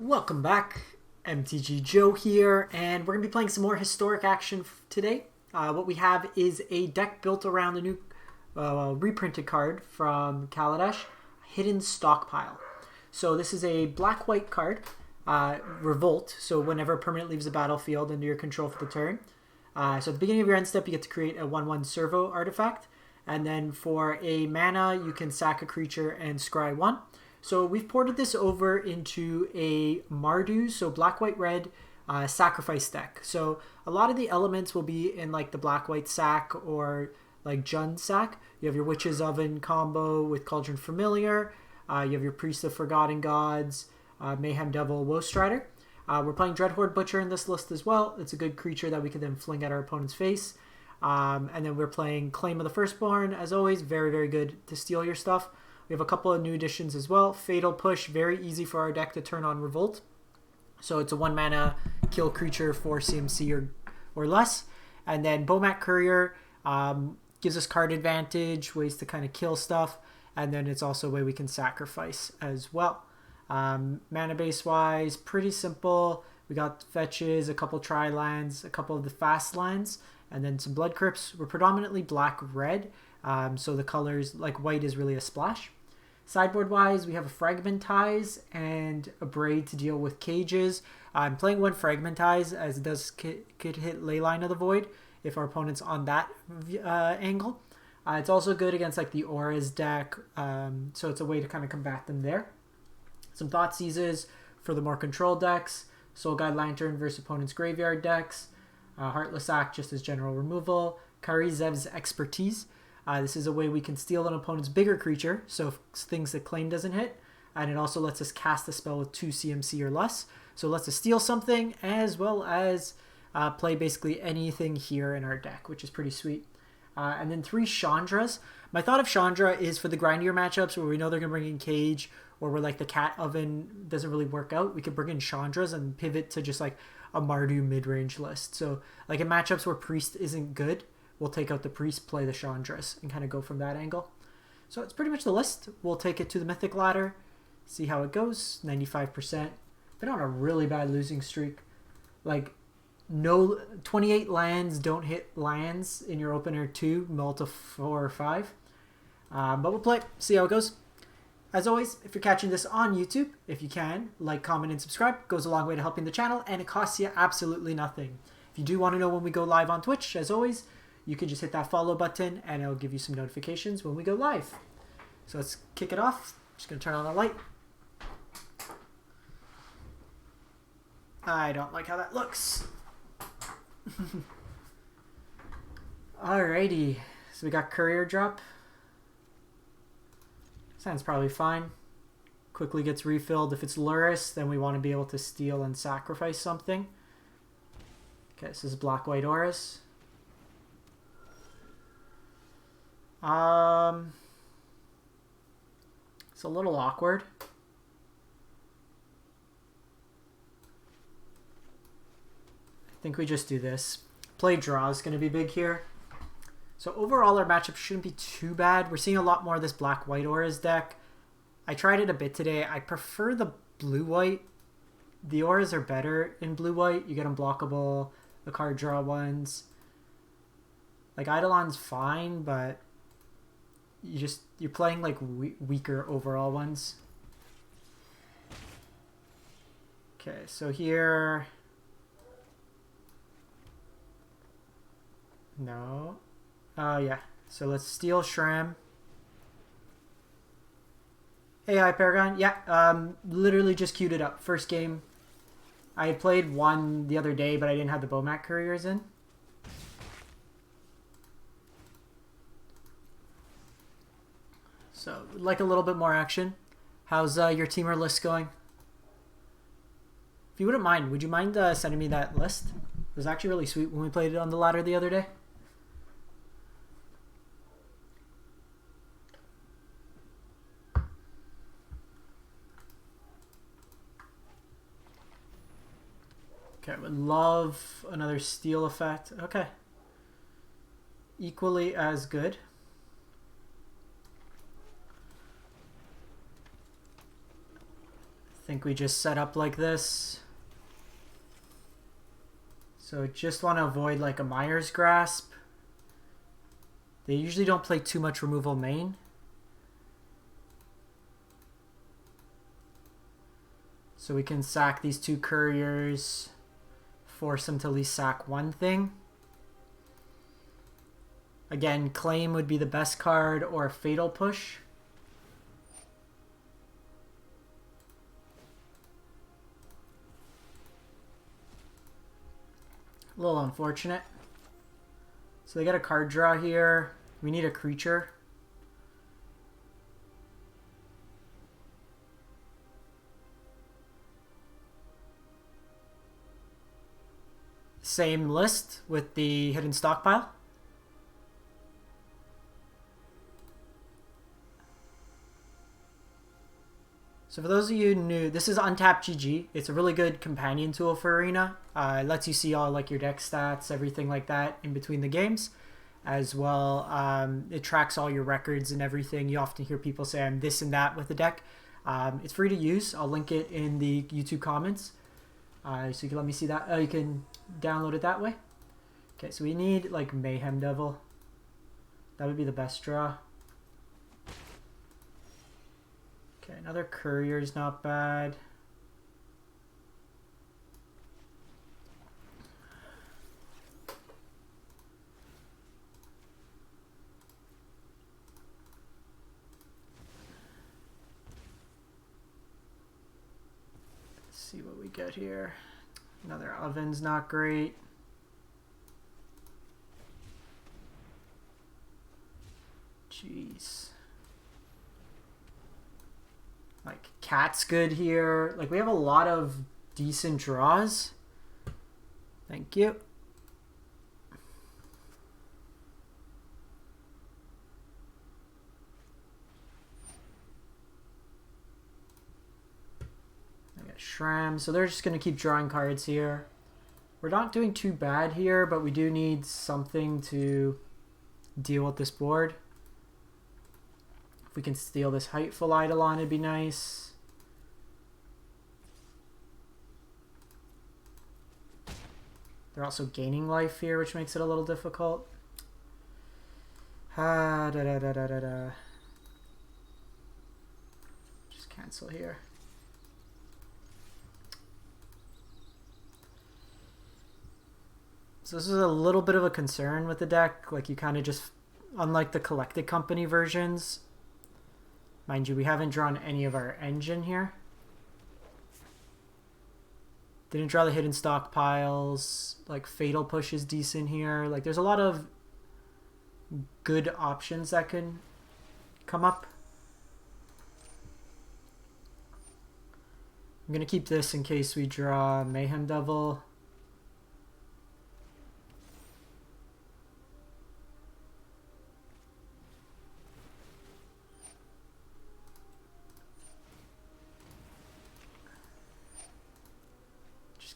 Welcome back, MTG Joe here, and we're going to be playing some more historic action today. What we have is a deck built around a new reprinted card from Kaladesh, Hidden Stockpile. So this is a black-white card, Revolt, so whenever a permanent leaves the battlefield under your control for the turn. So at the beginning of your end step, you get to create a 1/1 servo artifact, and then for a mana, you can sack a creature and scry 1. So we've ported this over into a Mardu, so black, white, red sacrifice deck. So a lot of the elements will be in like the black, white sack or like Jund sack. You have your Witch's Oven combo with Cauldron Familiar. You have your Priest of Forgotten Gods, Mayhem Devil, Woe Strider. We're playing Dreadhorde Butcher in this list as well. It's a good creature that we can then fling at our opponent's face. And then we're playing Claim of the Firstborn, as always. Very, very good to steal your stuff. We have a couple of new additions as well. Fatal Push, very easy for our deck to turn on Revolt. So it's a 1 mana kill creature for CMC or less. And then Bomat Courier gives us card advantage, ways to kind of kill stuff. And then it's also a way we can sacrifice as well. Mana base wise, pretty simple. We got fetches, a couple tri-lands, a couple of the fast lands, and then some blood crypts. We're predominantly black-red. So the colors, like white is really a splash. Sideboard wise, we have a Fragmentize and a Braid to deal with cages. I'm playing one Fragmentize as it does could hit Leyline of the Void if our opponent's on that angle. It's also good against like the Auras deck, so it's a way to kind of combat them there. Some Thoughtseizes for the more control decks. Soul Guide Lantern versus opponent's graveyard decks. Heartless Act just as general removal. Kari Zev's Expertise. This is a way we can steal an opponent's bigger creature, so things that Claim doesn't hit. And it also lets us cast a spell with 2 CMC or less. So it lets us steal something as well as play basically anything here in our deck, which is pretty sweet. And then 3 Chandras. My thought of Chandra is for the grindier matchups where we know they're going to bring in Cage, or where like the Cat Oven doesn't really work out. We could bring in Chandras and pivot to just like a Mardu mid-range list. So like in matchups where Priest isn't good, we'll take out the Priest, play the Chandras, and kind of go from that angle. So it's pretty much the list. We'll take it to the Mythic ladder, see how it goes. 95%. Been on a really bad losing streak. Like, no 28 lands don't hit lands in your opener 2, multi 4 or 5. But we'll play, see how it goes. As always, if you're catching this on YouTube, if you can, like, comment, and subscribe. It goes a long way to helping the channel, and it costs you absolutely nothing. If you do want to know when we go live on Twitch, as always, you can just hit that follow button and it'll give you some notifications when we go live. So let's kick it off. Just going to turn on the light. I don't like how that looks. Alrighty. So we got Courier Drop. Sounds probably fine. Quickly gets refilled. If it's Luris, then we want to be able to steal and sacrifice something. Okay, this is Black-White Auras. It's a little awkward. I think we just do this. Play draw is going to be big here. So overall our matchup shouldn't be too bad. We're seeing a lot more of this black-white Auras deck. I tried it a bit today. I prefer the blue-white. The Auras are better in blue-white. You get unblockable, the card draw ones. Like Eidolon's fine, but you're playing like weaker overall ones. Okay, so here, no, yeah. So let's steal Shram. Hey, hi Paragon. Yeah, literally just queued it up. First game. I had played one the other day, but I didn't have the Bomat Couriers in. So, like a little bit more action. How's your teamer list going? If you wouldn't mind, would you mind sending me that list? It was actually really sweet when we played it on the ladder the other day. Okay, I would love another steal effect. Okay. Equally as good. think we just set up like this. So just want to avoid like a Mire's Grasp. They usually don't play too much removal main. So we can sack these 2 couriers, force them to at least sack one thing. Again, Claim would be the best card, or Fatal Push. A little unfortunate. So they got a card draw here. We need a creature. Same list with the hidden stockpile. So for those of you new, this is Untapped GG. It's a really good companion tool for Arena. It lets you see all like your deck stats, everything like that in between the games. As well, it tracks all your records and everything. You often hear people say I'm this and that with the deck. It's free to use. I'll link it in the YouTube comments. So you can let me see that. You can download it that way. Okay, so we need like Mayhem Devil. That would be the best draw. Okay, another courier is not bad. Let's see what we get here. Another oven's not great. Jeez. Like, Cat's good here. Like, we have a lot of decent draws. Thank you. I got Shram. So they're just going to keep drawing cards here. We're not doing too bad here, but we do need something to deal with this board. If we can steal this Heightful Eidolon, it'd be nice. They're also gaining life here, which makes it a little difficult. Just cancel here. So this is a little bit of a concern with the deck. Like, you kind of just, unlike the Collected Company versions, mind you, we haven't drawn any of our engine here. Didn't draw the hidden stockpiles. Like, Fatal Push is decent here. Like, there's a lot of good options that can come up. I'm going to keep this in case we draw Mayhem Devil.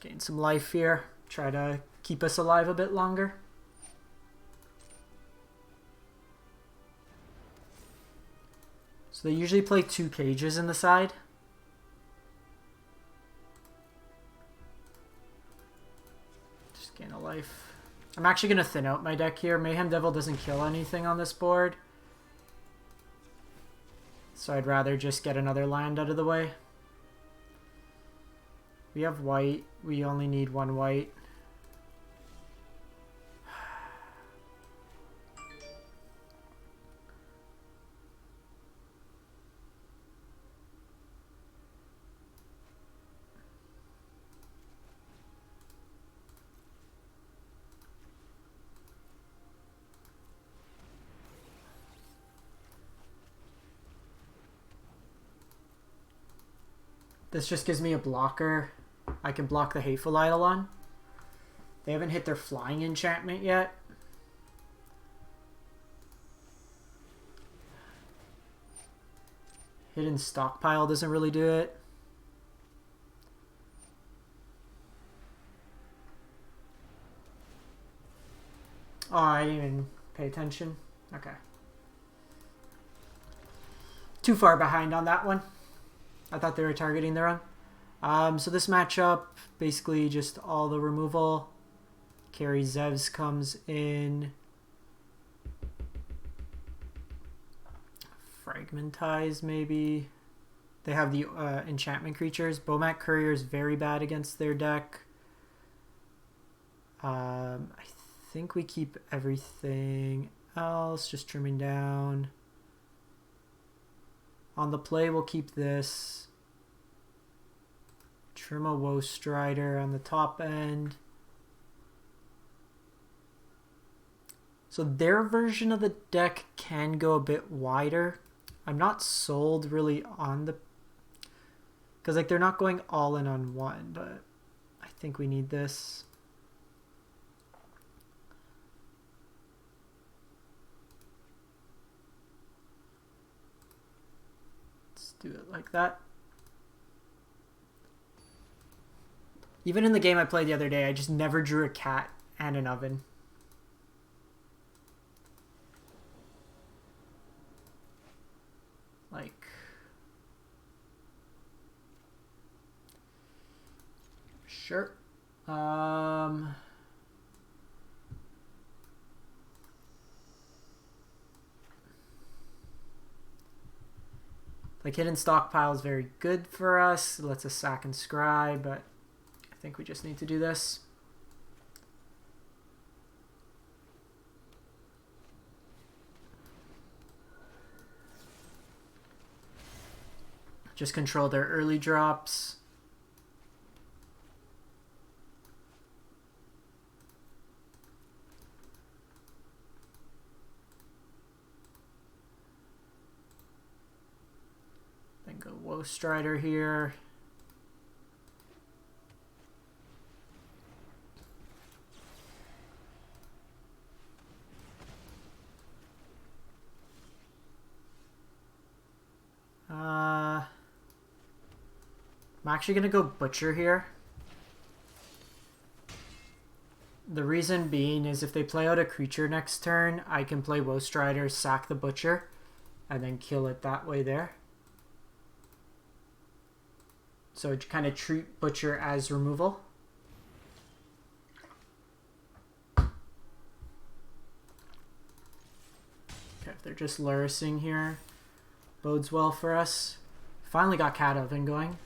Gain some life here. Try to keep us alive a bit longer. So they usually play 2 cages in the side. Just gain a life. I'm actually going to thin out my deck here. Mayhem Devil doesn't kill anything on this board. So I'd rather just get another land out of the way. We have white. We only need 1 white. This just gives me a blocker. I can block the Hateful Eidolon. They haven't hit their flying enchantment yet. Hidden Stockpile doesn't really do it. Oh, I didn't even pay attention. Okay. Too far behind on that one. I thought they were targeting their own. So this matchup, basically just all the removal. Carry Zevs comes in. Fragmentize maybe. They have the enchantment creatures. Bomat Courier is very bad against their deck. I think we keep everything else, just trimming down. On the play, we'll keep this. Trim a Woe Strider on the top end. So their version of the deck can go a bit wider. I'm not sold really on the... because like they're not going all in on one, but I think we need this. Let's do it like that. Even in the game I played the other day, I just never drew a cat and an oven. Like... sure. Like hidden stockpile is very good for us. It lets us sack and scry, but I think we just need to do this. Just control their early drops. Then go Woe Strider here. I'm actually going to go Butcher here. The reason being is if they play out a creature next turn, I can play Woe Strider, sack the Butcher, and then kill it that way there. So kind of treat Butcher as removal. Okay, if they're just Lurising here, bodes well for us. Finally got Cat Oven going.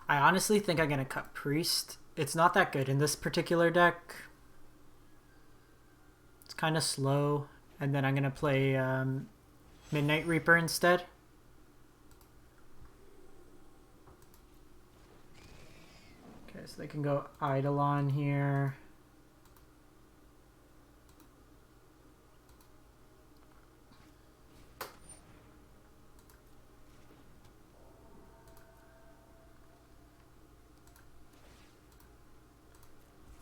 I honestly think I'm going to cut Priest. It's not that good in this particular deck. It's kind of slow. And then I'm going to play Midnight Reaper instead. Okay, so they can go Eidolon here.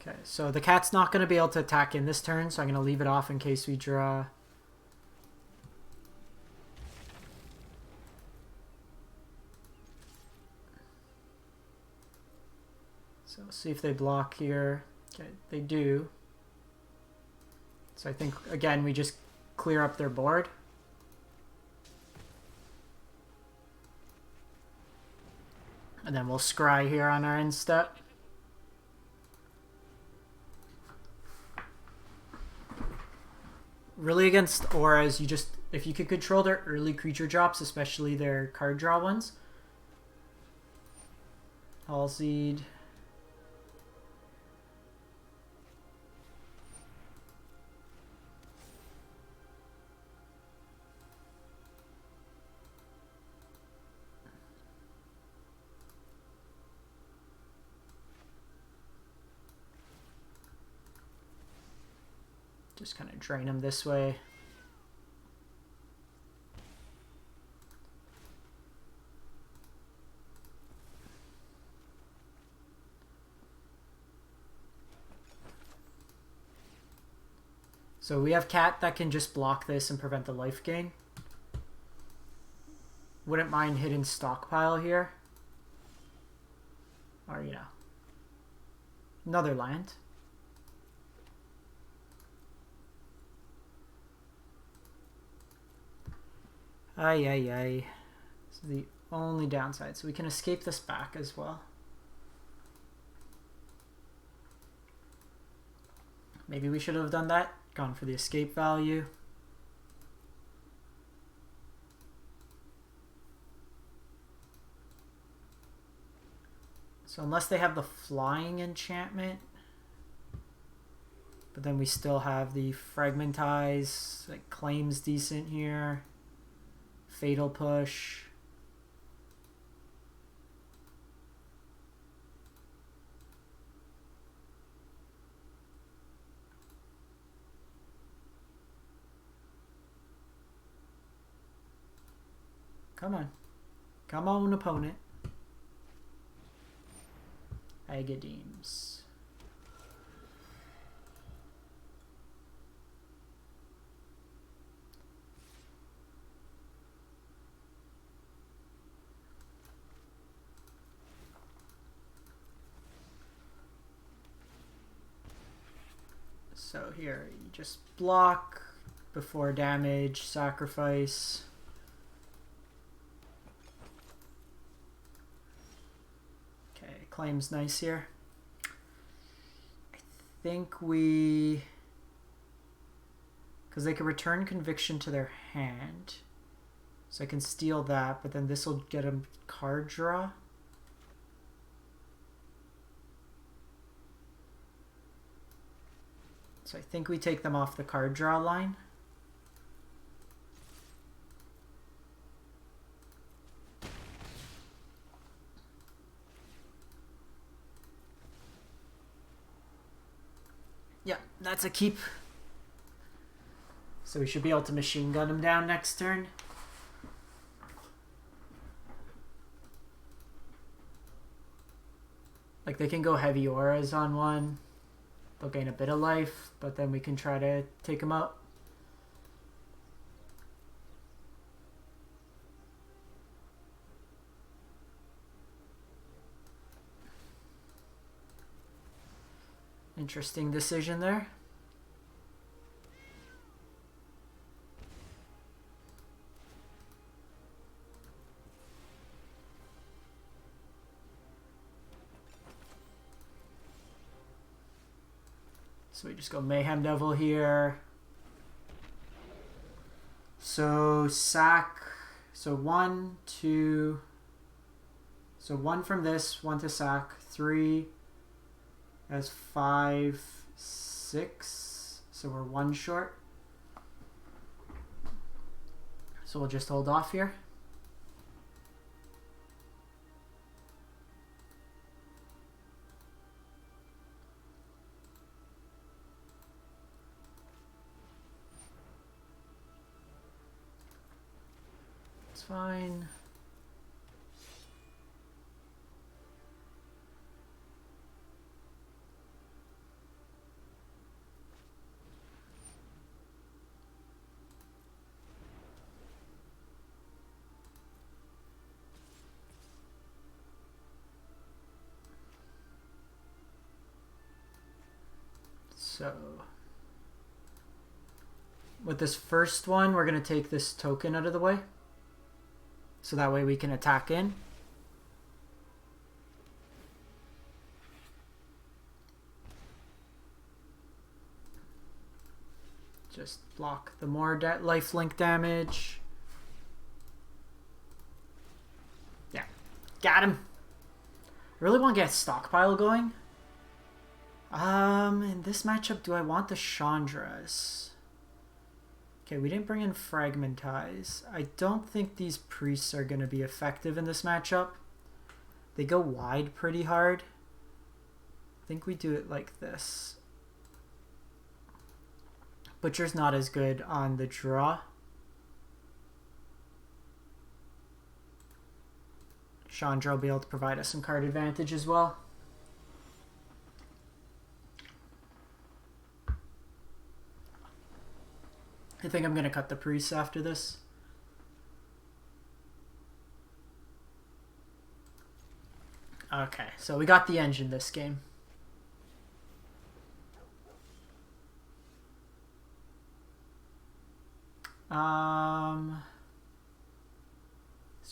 Okay, so the cat's not going to be able to attack in this turn, so I'm going to leave it off in case we draw. So let's see if they block here. Okay, they do. So I think, again, we just clear up their board. And then we'll scry here on our end step. Really against auras, you just, if you could control their early creature drops, especially their card draw ones. Halseed. Just kind of drain them this way. So we have Cat that can just block this and prevent the life gain. Wouldn't mind hidden Stockpile here. Or, you know, another land. Ay, ay, ay. This is the only downside. So we can escape this back as well. Maybe we should have done that. Gone for the escape value. So unless they have the flying enchantment, but then we still have the fragmentize, like claims decent here. Fatal push. Come on. Come on, opponent. Agadeems. So here, you just block before damage, sacrifice. Okay, claim's nice here. I think we... because they can return conviction to their hand. So I can steal that, but then this will get a card draw. So I think we take them off the card draw line. Yeah, that's a keep. So we should be able to machine gun him down next turn. Like they can go heavy auras on one. They'll gain a bit of life, but then we can try to take them out. Interesting decision there. So we just go Mayhem Devil here. So sack. So 1, 2. So 1 from this, 1 to sack. 3. That's 5, 6. So we're 1 short. So we'll just hold off here. Fine. So with this first one, we're going to take this token out of the way. So that way we can attack in. Just block the more lifelink damage. Yeah, got him. I really want to get Stockpile going. In this matchup, do I want the Chandras? Okay, we didn't bring in Fragmentize. I don't think these priests are going to be effective in this matchup. They go wide pretty hard. I think we do it like this. Butcher's not as good on the draw. Chandra will be able to provide us some card advantage as well. I think I'm going to cut the priests after this. Okay, so we got the engine this game.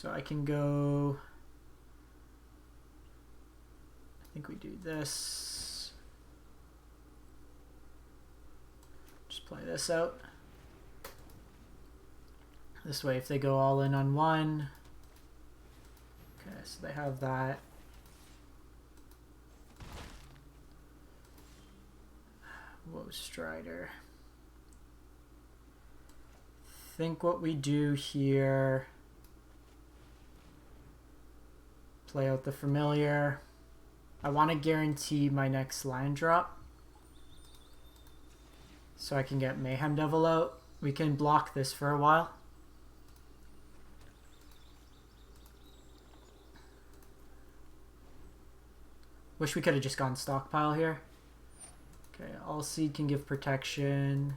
So I can go, I think we do this. Just play this out. This way if they go all in on one. Okay, so they have that. Whoa, Strider. I think what we do here, play out the familiar. I want to guarantee my next land drop so I can get Mayhem Devil out. We can block this for a while. Wish we could have just gone Stockpile here. Okay, All Seed can give protection.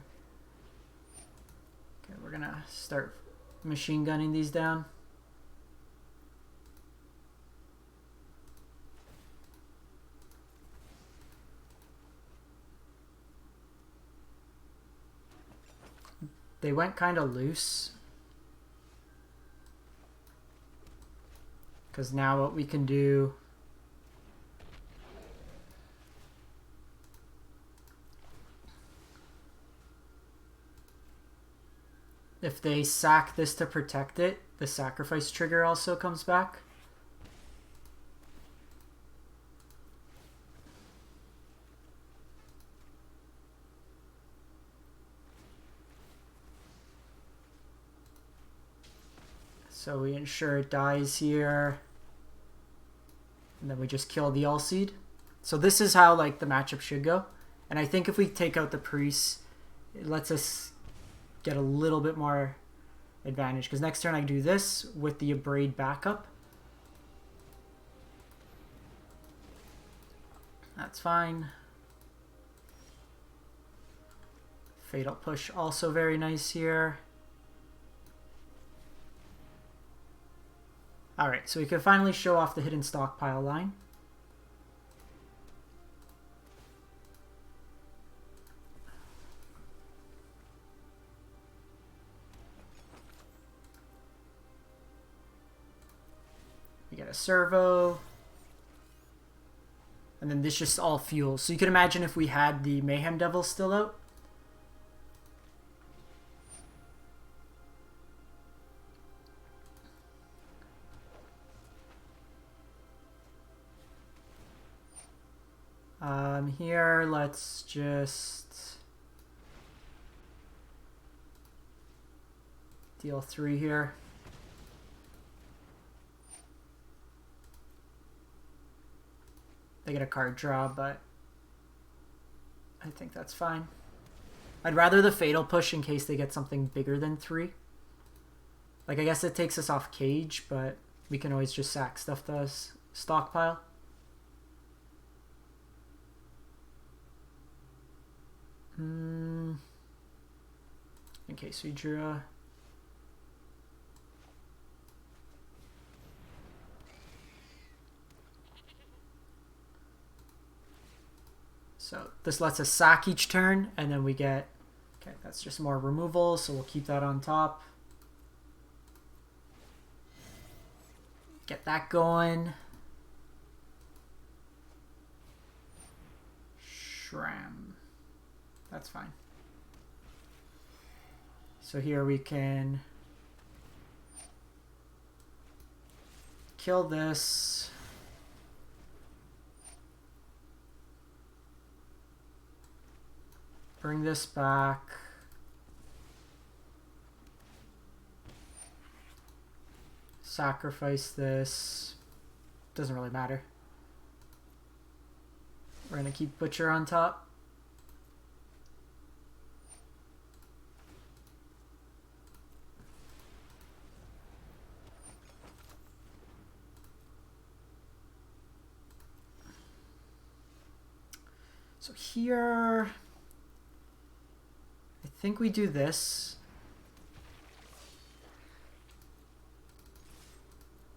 Okay, we're gonna start machine gunning these down. They went kind of loose. Because now what we can do, if they sack this to protect it, the sacrifice trigger also comes back. So we ensure it dies here. And then we just kill the All Seed. So this is how like the matchup should go. And I think if we take out the Priest, it lets us get a little bit more advantage. Because next turn I do this with the Abrade backup. That's fine. Fatal Push also very nice here. Alright, so we can finally show off the hidden stockpile line. We get a servo. And then this just all fuels. So you can imagine if we had the Mayhem Devil still out. Here, let's just deal 3 here. They get a card draw, but I think that's fine. I'd rather the Fatal Push in case they get something bigger than 3. Like, I guess it takes us off cage, but we can always just sack stuff to stockpile. In case we draw. So this lets us sack each turn, and then we get, okay, that's just more removal, so we'll keep that on top. Get that going. Shram. That's fine. So here we can kill this. Bring this back. Sacrifice this. Doesn't really matter. We're going to keep Butcher on top. So here, I think we do this.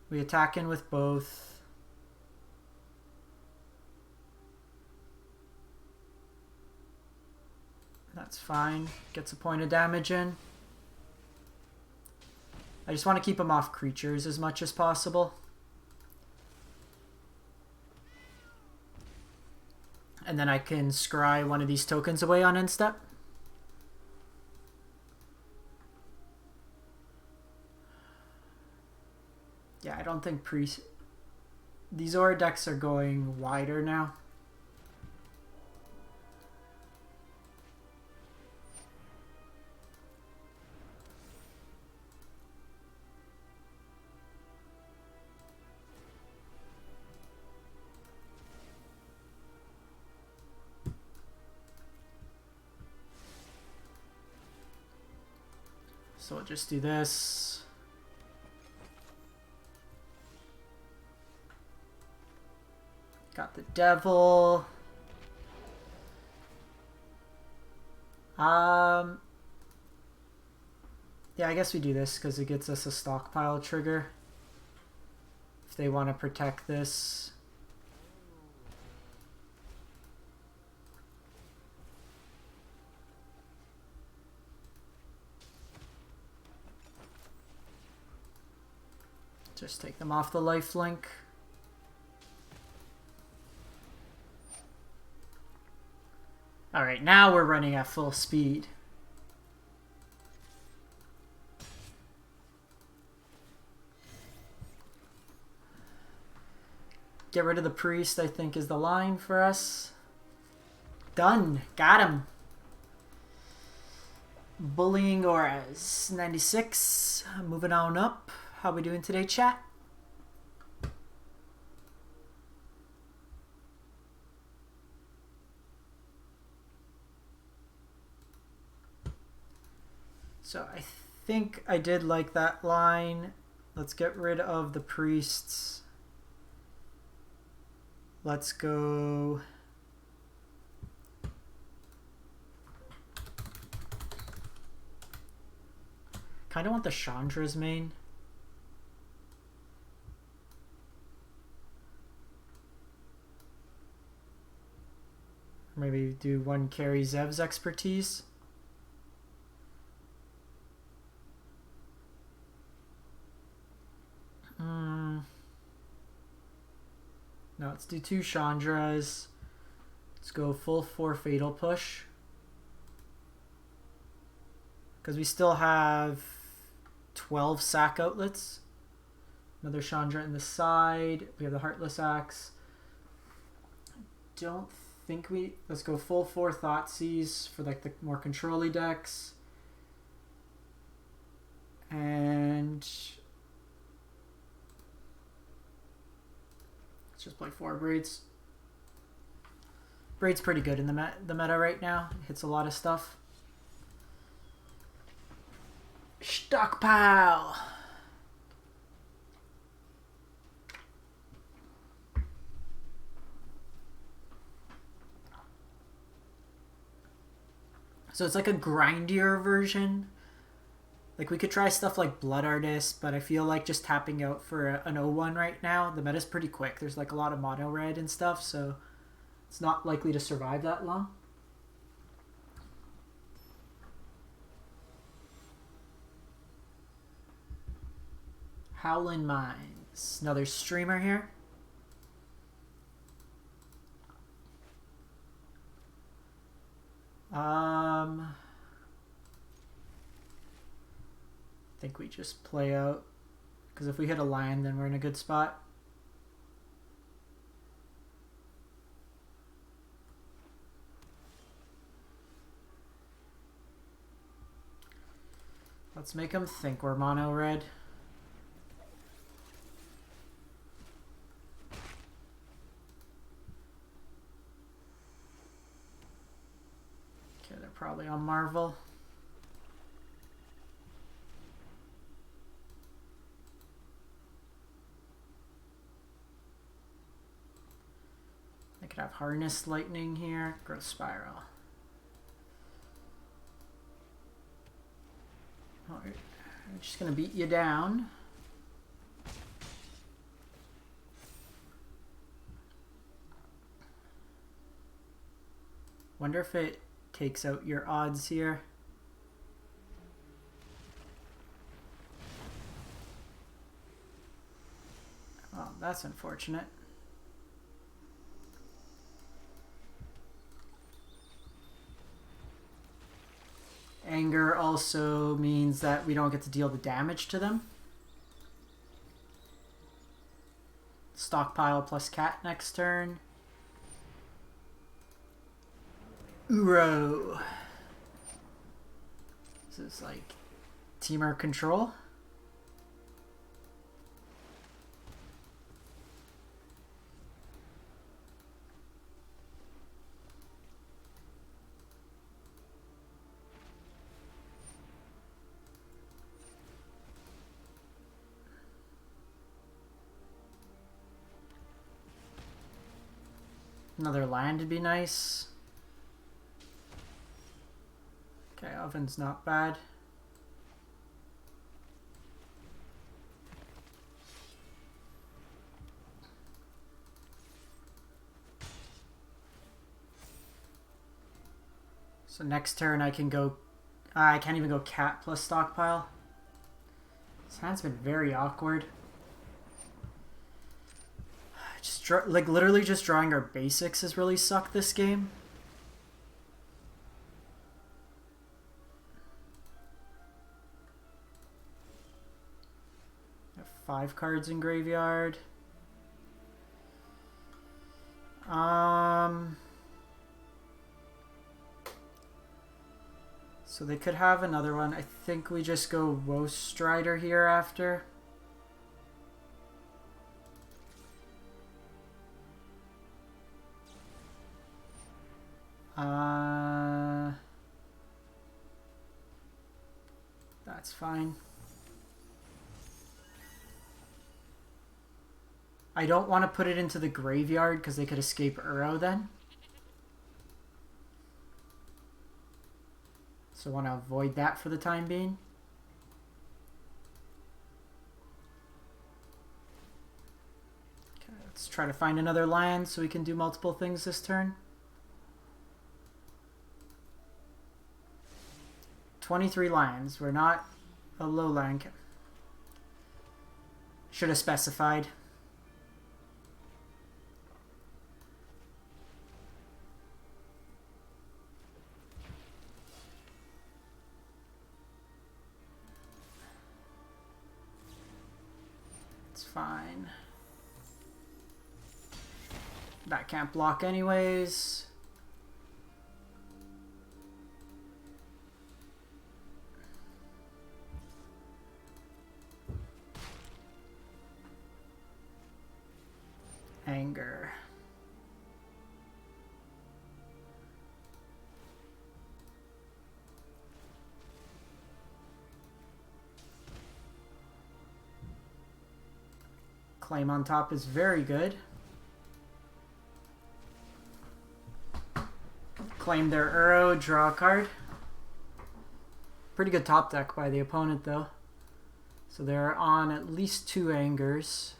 We attack in with both. That's fine. Gets a point of damage in. I just want to keep him off creatures as much as possible. And then I can scry one of these tokens away on end step. Yeah, I don't think these Aura decks are going wider now. So we'll just do this. Got the devil. Yeah, I guess we do this because it gets us a stockpile trigger. If they want to protect this. Just take them off the lifelink. Alright, now we're running at full speed. Get rid of the priest, I think, is the line for us. Done. Got him. Bullying auras. 96. Moving on up. How we doing today, chat? So I think I did like that line. Let's get rid of the priests. Let's go... kind of want the Chandra's main. Maybe do one carry Zev's expertise. No, let's do 2 Chandras. Let's go full 4 Fatal Push. Because we still have 12 sack outlets. Another Chandra in the side. We have the Heartless Axe. Don't think we... let's go full 4 Thoughtseizes for like the more control-y decks. And... let's just play 4 Braids. Braid's pretty good in the meta right now. It hits a lot of stuff. Stockpile! So it's like a grindier version. Like we could try stuff like Blood Artist, but I feel like just tapping out for an 0-1 right now, the meta's pretty quick. There's like a lot of mono red and stuff, so it's not likely to survive that long. Howlin' Mines. Another streamer here. I think we just play out, because if we hit a land, then we're in a good spot. Let's make them think we're mono red. Okay, they're probably on Marvel. I could have Harness Lightning here, Growth Spiral. Alright, I'm just gonna beat you down. Wonder if it takes out your odds here. that's unfortunate. Anger also means that we don't get to deal the damage to them. Stockpile plus cat next turn. Uro. This is like teamer control. Another land would be nice. Okay, oven's not bad. So next turn I can go... I can't even go cat plus stockpile. This hand's been very awkward. Just like literally just drawing our basics has really sucked this game. Have 5 cards in graveyard. So they could have another one. I think we just go Woe Strider here after. That's fine. I don't want to put it into the graveyard because they could escape Uro then. So I want to avoid that for the time being. Okay, let's try to find another land so we can do multiple things this turn. 23 lands. We're not a low land. Should have specified. It's fine. That can't block anyways. Anger. Claim on top is very good. Claim their Uro, draw a card. Pretty good top deck by the opponent though. So they're on at least 2 angers.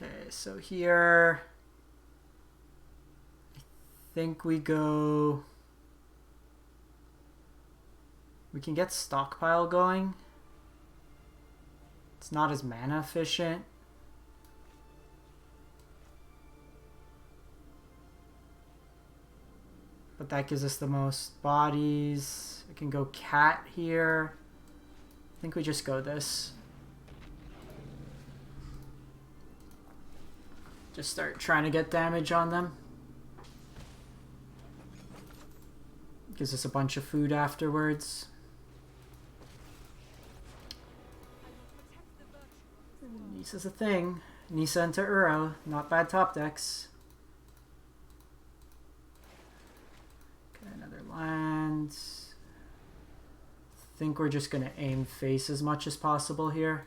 Okay, so here I think we go... We can get Stockpile going. It's not as mana efficient. But that gives us the most bodies. I can go cat here. I think we just go this. Just start trying to get damage on them. Gives us a bunch of food afterwards. Nisa's a thing. Nisa into Uro. Not bad top decks. Okay, another land. I think we're just going to aim face as much as possible here.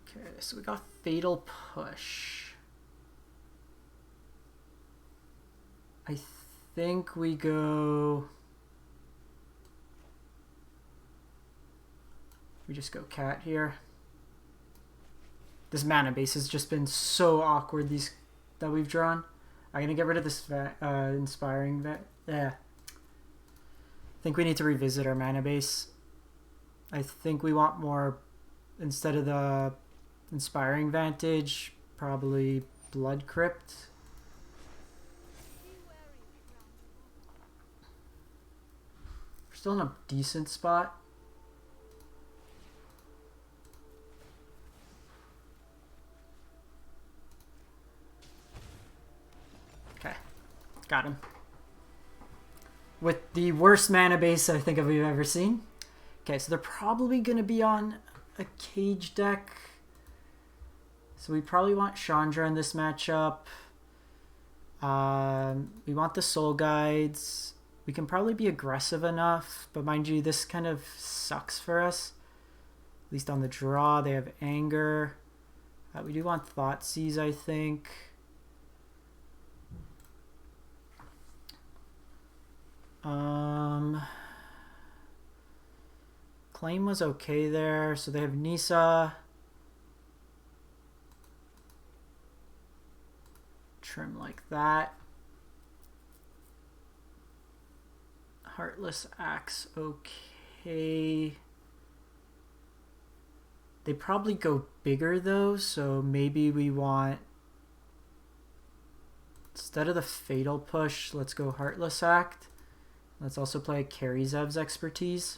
Okay, so we got Fatal Push. I think we go... We just go cat here. This mana base has just been so awkward that we've drawn. I'm going to get rid of this inspiring vet. Yeah. I think we need to revisit our mana base. I think we want more, instead of the inspiring vantage, probably Blood Crypt. We're still in a decent spot. Okay, got him. With the worst mana base I think we've ever seen. Okay, so they're probably going to be on a cage deck. So we probably want Chandra in this matchup. We want the Soul Guides. We can probably be aggressive enough, but mind you, this kind of sucks for us. At least on the draw, they have Anger. We do want Thoughtseize, I think. Claim was okay there, so they have Nisa. Trim like that. Heartless Axe, okay. They probably go bigger though, so maybe we want, instead of the Fatal Push, let's go Heartless Act. Let's also play Karizev's Expertise.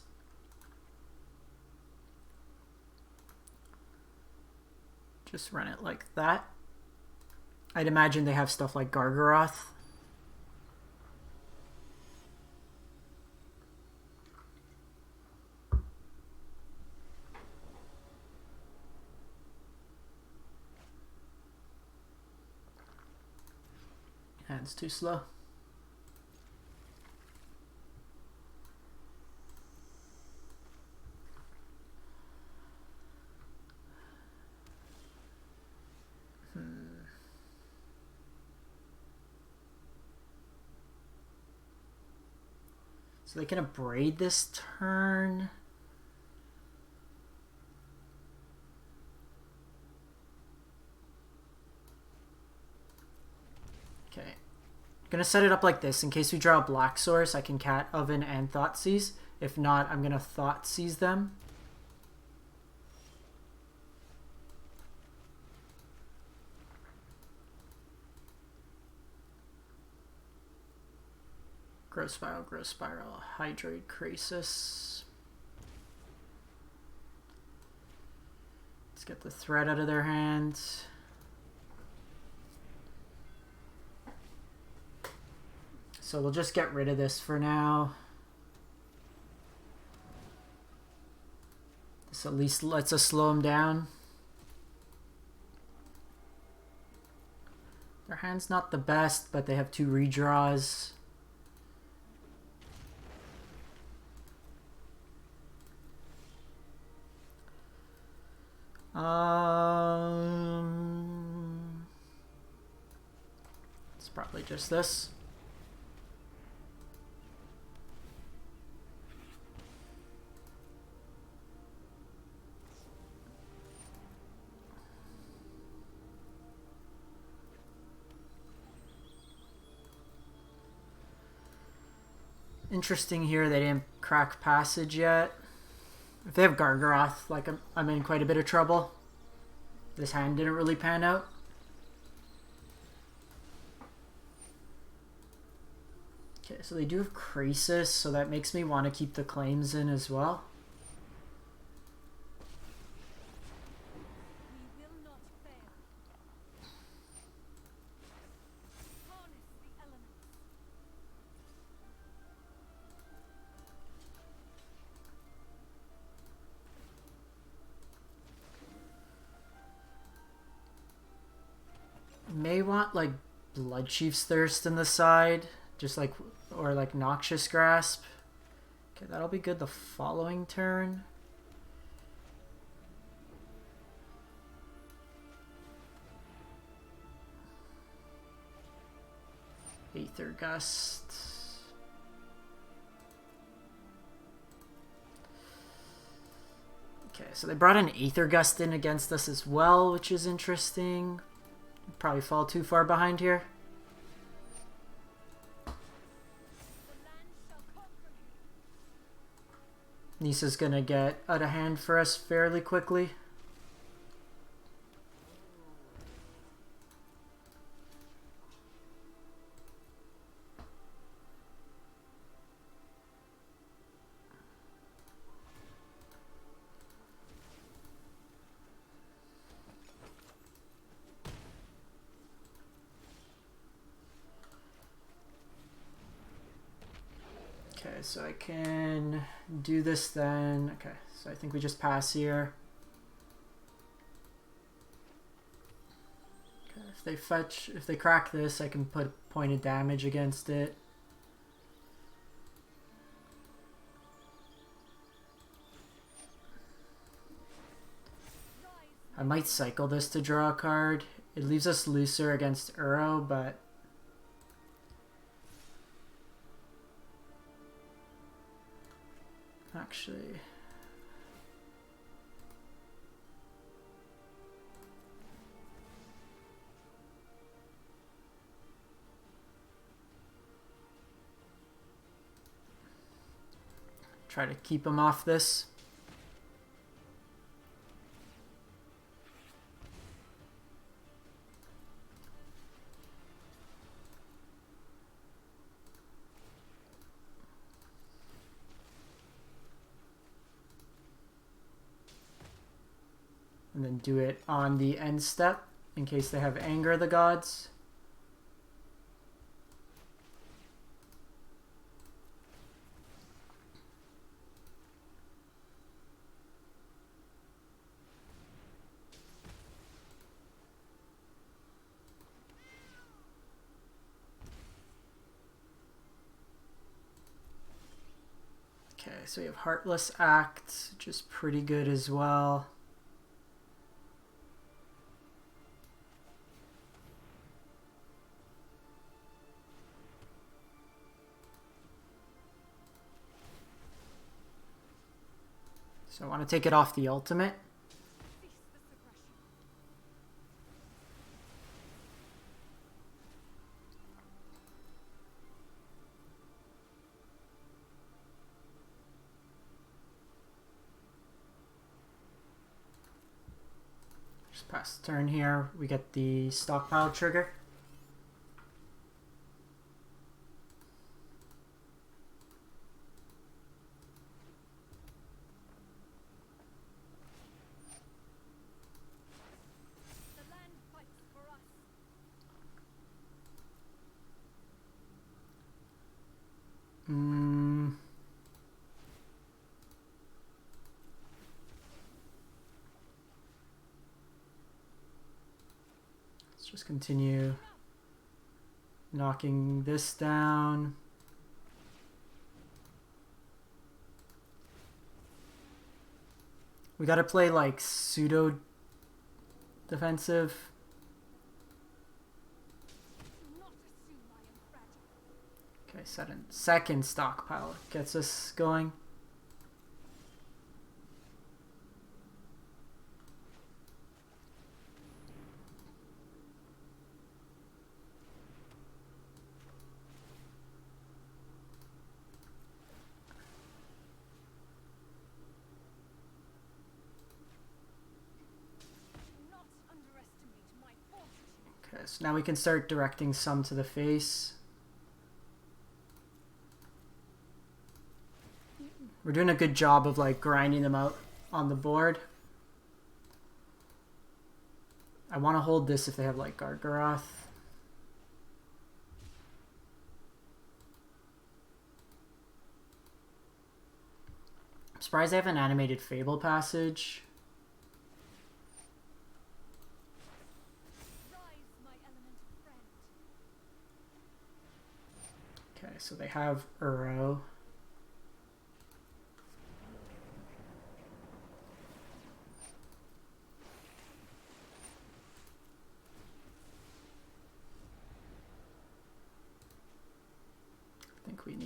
Just run it like that. I'd imagine they have stuff like Gargaroth. Hand's too slow. So they can Abrade this turn. Okay. Gonna set it up like this. In case we draw a black source, I can Cat Oven and Thoughtseize. If not, I'm gonna Thoughtseize them. Growth Spiral, Hydroid Krasis. Let's get the threat out of their hands. So we'll just get rid of this for now. This at least lets us slow them down. Their hand's not the best, but they have 2 redraws. It's probably just this. Interesting here, they didn't crack Passage yet. If they have Gargaroth, like I'm in quite a bit of trouble. This hand didn't really pan out. Okay, so they do have Krasis, so that makes me want to keep the claims in as well. May want like Bloodchief's Thirst in the side, just like, or like Noxious Grasp. Okay, that'll be good the following turn. Aether Gust. Okay, so they brought an Aether Gust in against us as well, which is interesting. Probably fall too far behind here. Nisa's gonna get out of hand for us fairly quickly. Okay, so I can do this then. Okay, so I think we just pass here. Okay, if they crack this, I can put a point of damage against it. I might cycle this to draw a card. It leaves us looser against Uro, but actually, try to keep him off this. And then do it on the end step in case they have Anger of the Gods. Okay, so we have Heartless Act, which is pretty good as well. So I want to take it off the ultimate. Just pass the turn here. We get the Stockpile trigger. Let's just continue knocking this down. We gotta play like pseudo defensive. Okay, second Stockpile gets us going. Okay, so now we can start directing some to the face. We're doing a good job of like grinding them out on the board. I want to hold this if they have like Gargaroth. I'm surprised they have an animated Fable passage. Okay, so they have Uro.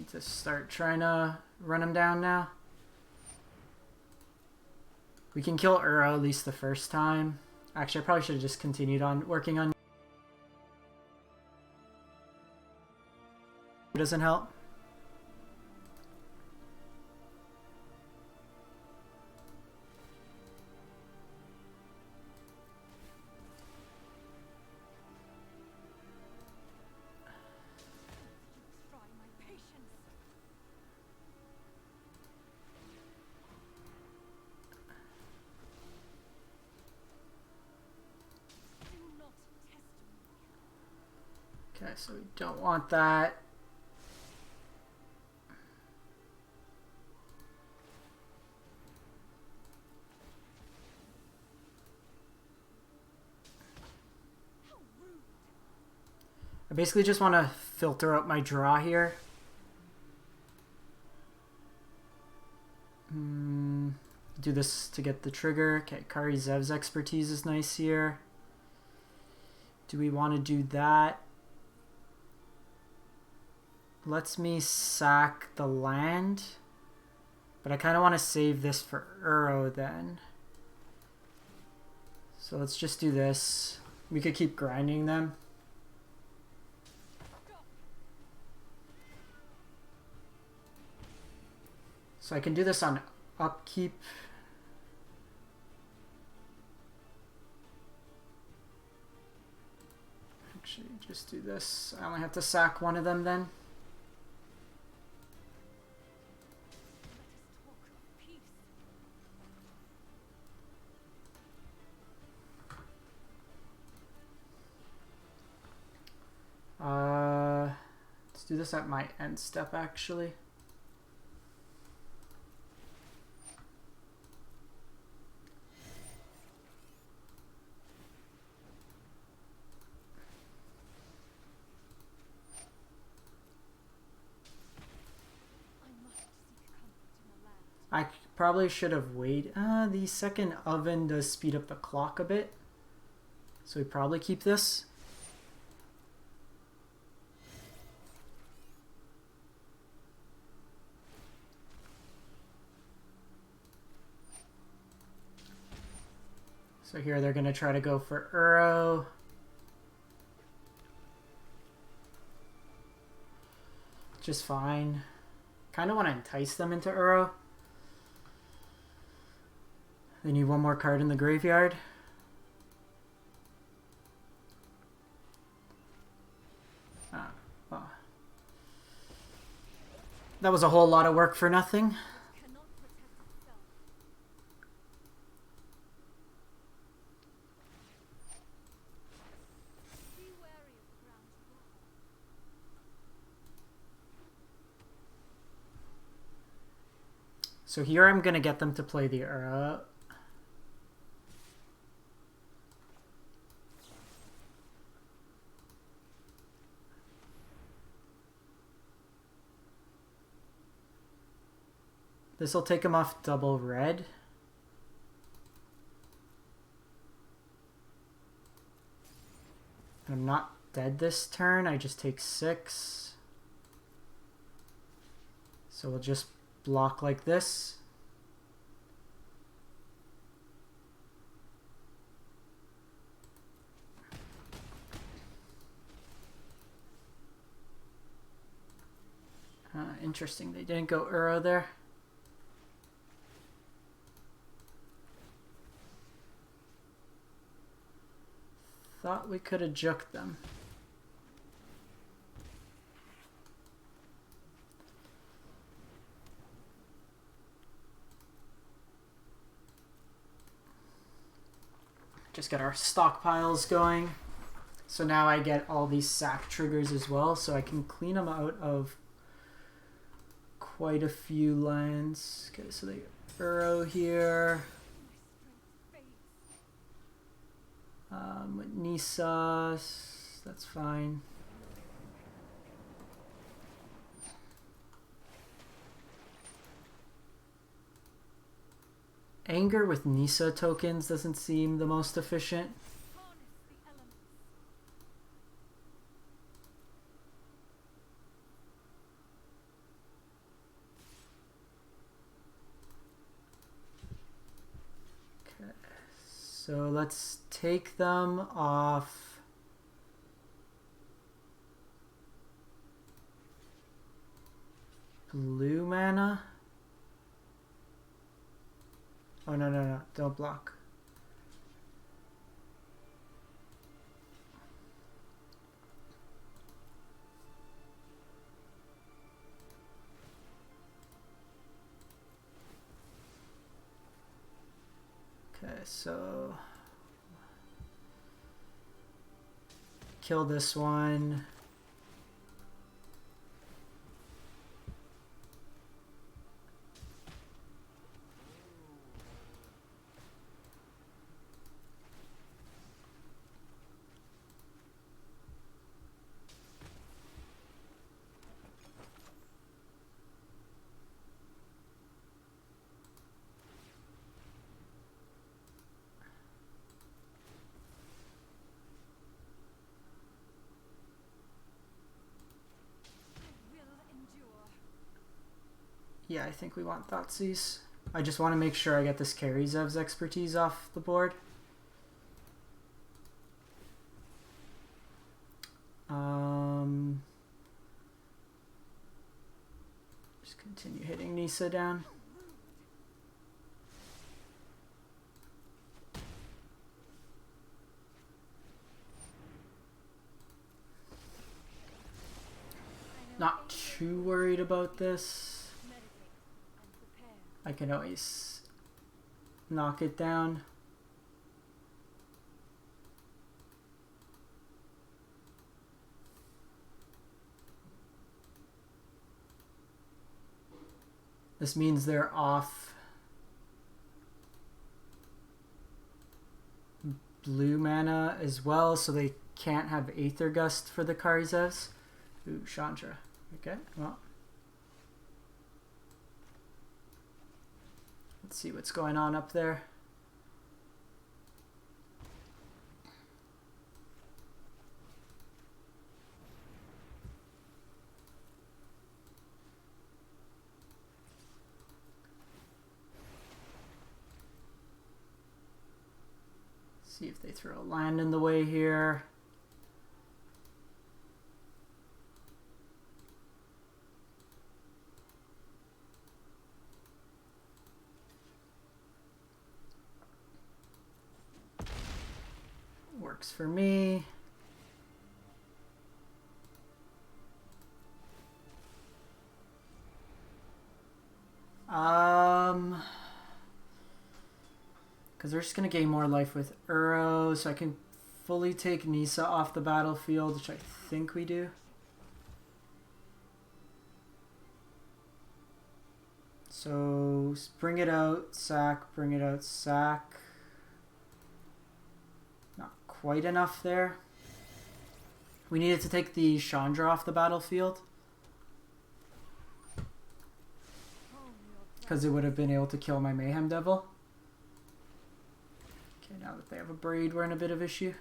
need to start trying to run him down now. We can kill Uro at least the first time. Actually, I probably should have just continued on working on... It doesn't help. Okay, so we don't want that. I basically just want to filter out my draw here. Do this to get the trigger. Okay, Kari Zev's expertise is nice here. Do we want to do that? Lets me sack the land, but I kind of want to save this for Uro then. So let's just do this. We could keep grinding them. So I can do this on upkeep. Actually, just do this. I only have to sack one of them then. Let's do this at my end step actually. I probably should have waited. The second oven does speed up the clock a bit. So we probably keep this. So here they're going to try to go for Uro. Just fine. Kind of want to entice them into Uro. They need one more card in the graveyard. Well. That was a whole lot of work for nothing. So here I'm going to get them to play the Uro. This will take him off double red. I'm not dead this turn. I just take 6. So we'll just block like this. Interesting. They didn't go Uro there. Thought we could have juked them. Just get our stockpiles going. So now I get all these sack triggers as well, so I can clean them out of quite a few lands. Okay, so they Uro here. Nisa, that's fine. Anger with Nisa tokens doesn't seem the most efficient. So let's take them off blue mana. Oh, no, no, no. Don't block. Okay, so kill this one. Yeah, I think we want Thoughtseize. I just want to make sure I get this carry Zev's expertise off the board. Just continue hitting Nisa down. Not too worried about this. I can always knock it down. This means they're off blue mana as well, so they can't have Aether Gust for the Karizevs. Ooh, Chandra. Okay, well. Let's see what's going on up there. See if they throw a land in the way here. Works for me. Because they're just going to gain more life with Uro, so I can fully take Nisa off the battlefield, which I think we do. So bring it out, sack, bring it out, sack. Not quite enough there. We needed to take the Chandra off the battlefield, because it would have been able to kill my Mayhem Devil. Okay, now that they have a Braid, we're in a bit of issue.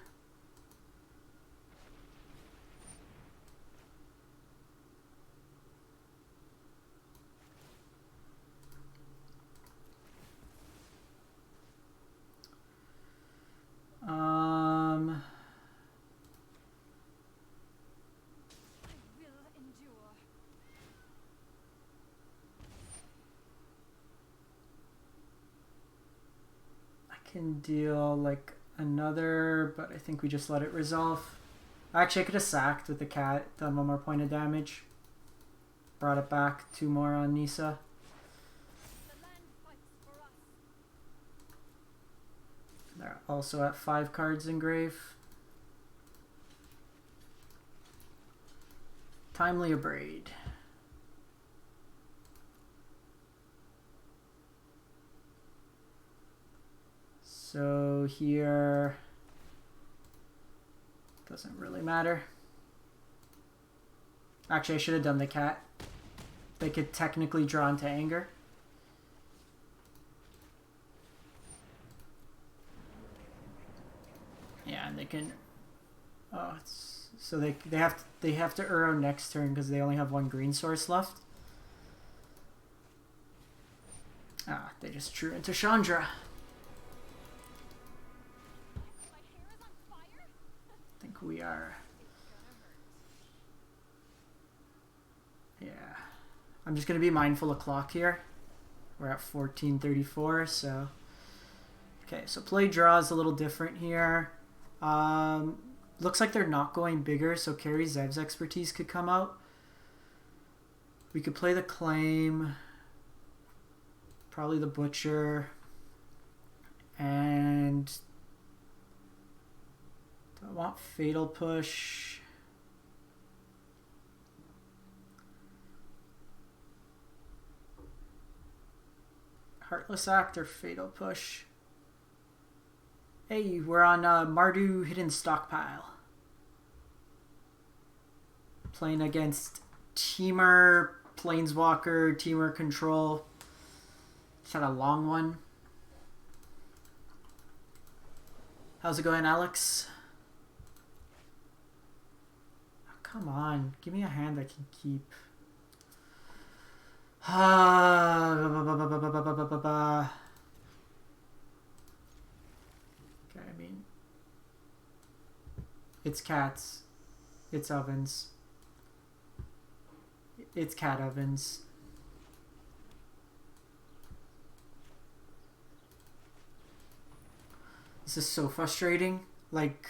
Can deal like another, but I think we just let it resolve. Actually, I could have sacked with the cat, done one more point of damage, brought it back, 2 more on Nisa. They're also at 5 cards in grave. Timely Abrade. So here, doesn't really matter. Actually, I should have done the cat. They could technically draw into anger. Yeah, and they can. Oh, it's, so they have to Uro next turn because they only have 1 green source left. Ah, they just drew into Chandra. we are... Yeah. I'm just going to be mindful of clock here. We're at 14:34, so... Okay, so play draw is a little different here. Looks like they're not going bigger, so Carrie Zev's expertise could come out. We could play the claim, probably the butcher, and do I want fatal push? Heartless Act or fatal push? Hey, we're on Mardu Hidden Stockpile. Playing against Teamer, Planeswalker, Teamer Control. Just had a long one. How's it going, Alex? Oh, come on, give me a hand I can keep. Okay, I mean, it's cats, it's ovens, it's cat ovens. This is so frustrating. Like,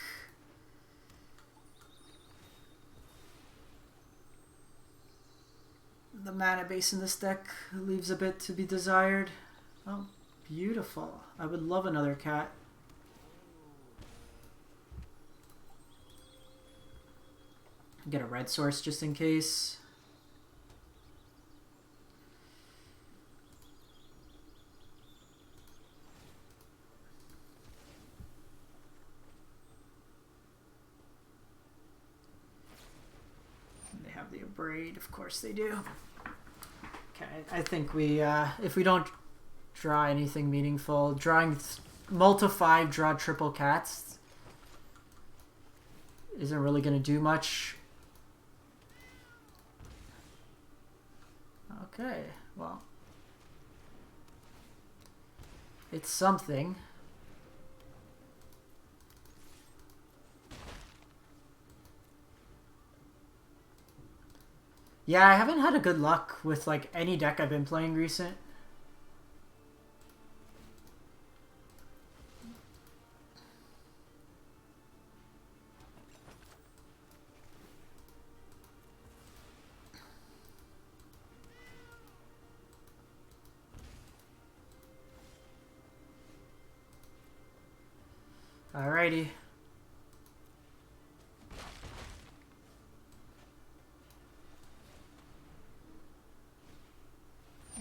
the mana base in this deck leaves a bit to be desired. Oh, beautiful. I would love another cat. Get a red source just in case. They have the Abrade, of course they do. Okay, I think we, if we don't draw anything meaningful, drawing multi 5, draw triple cats isn't really going to do much. Okay, well, it's something. Yeah, I haven't had a good luck with like any deck I've been playing recent. Alrighty.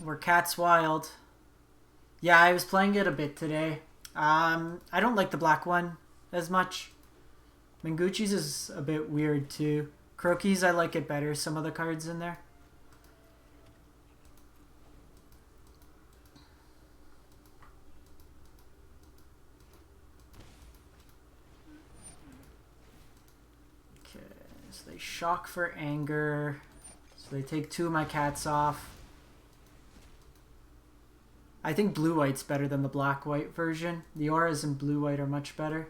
We're Cats Wild. Yeah, I was playing it a bit today. I don't like the black one as much. Menguchi's is a bit weird too. Croaky's, I like it better, some of the cards in there. Okay, so they shock for anger. So they take 2 of my cats off. I think blue-white's better than the black-white version. The auras in blue-white are much better.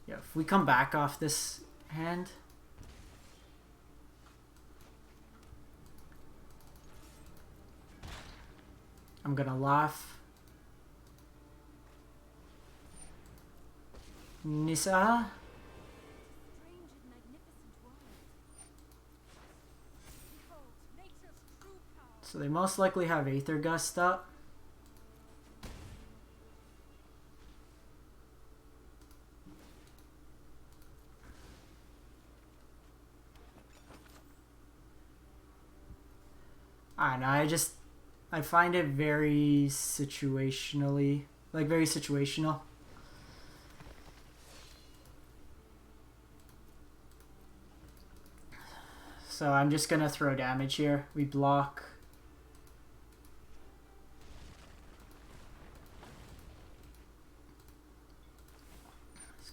Yeah, if we come back off this hand... I'm gonna laugh. Nisa? So they most likely have Aether Gust up. I don't know, I find it very situationally, like very situational. So I'm just gonna throw damage here. We block.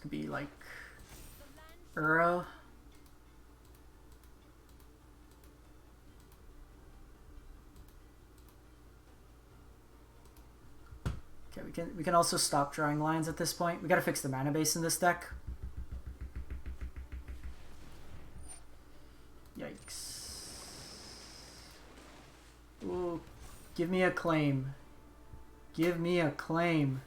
Be like Uro. Okay, we can also stop drawing lines at this point. We gotta fix the mana base in this deck. Yikes. Ooh, give me a claim. Give me a claim.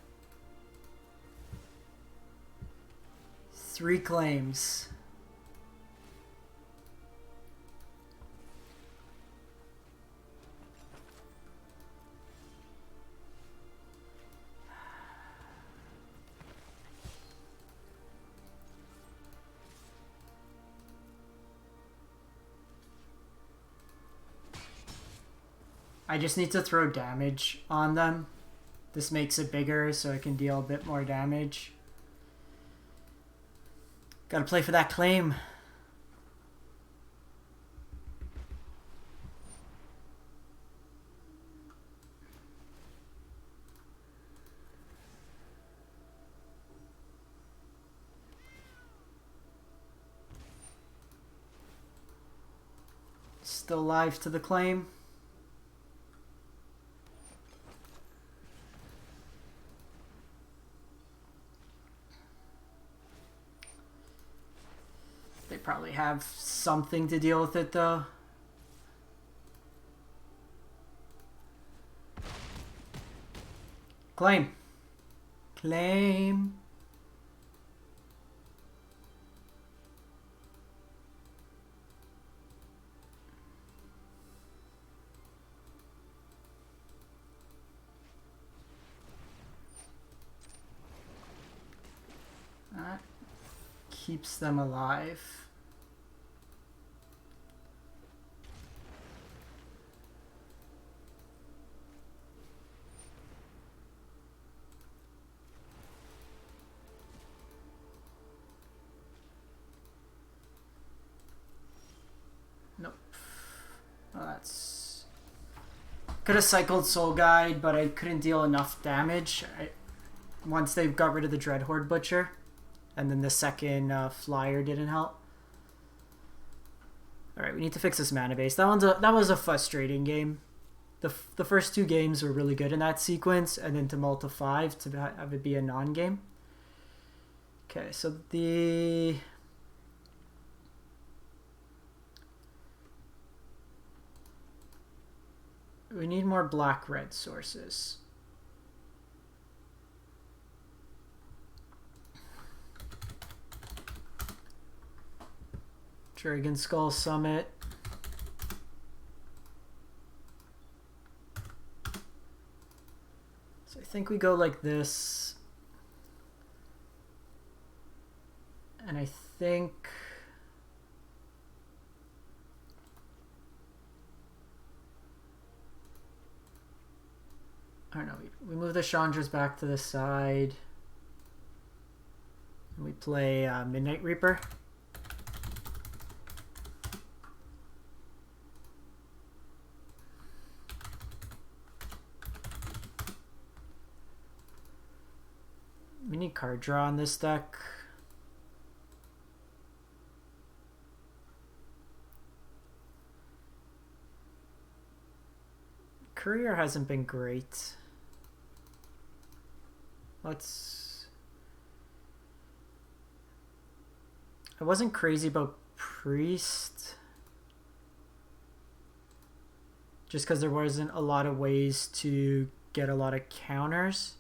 3 claims. I just need to throw damage on them. This makes it bigger so I can deal a bit more damage. Gotta play for that claim. Still alive to the claim. They probably have something to deal with it though. Claim. Claim. That keeps them alive. Nope. Oh, that's... Could have cycled Soul Guide, but I couldn't deal enough damage. Once they got rid of the Dreadhorde Butcher, and then the second flyer didn't help. Alright, we need to fix this mana base. That was a frustrating game. The first 2 games were really good in that sequence, and then to multi 5 to have it be a non-game. Okay, so the... We need more black-red sources. Dragon Skull Summit. So I think we go like this. And I think... I don't know, we move the Chandras back to the side. And we play Midnight Reaper. We need card draw on this deck. Courier hasn't been great. I wasn't crazy about Priest. Just because there wasn't a lot of ways to get a lot of counters.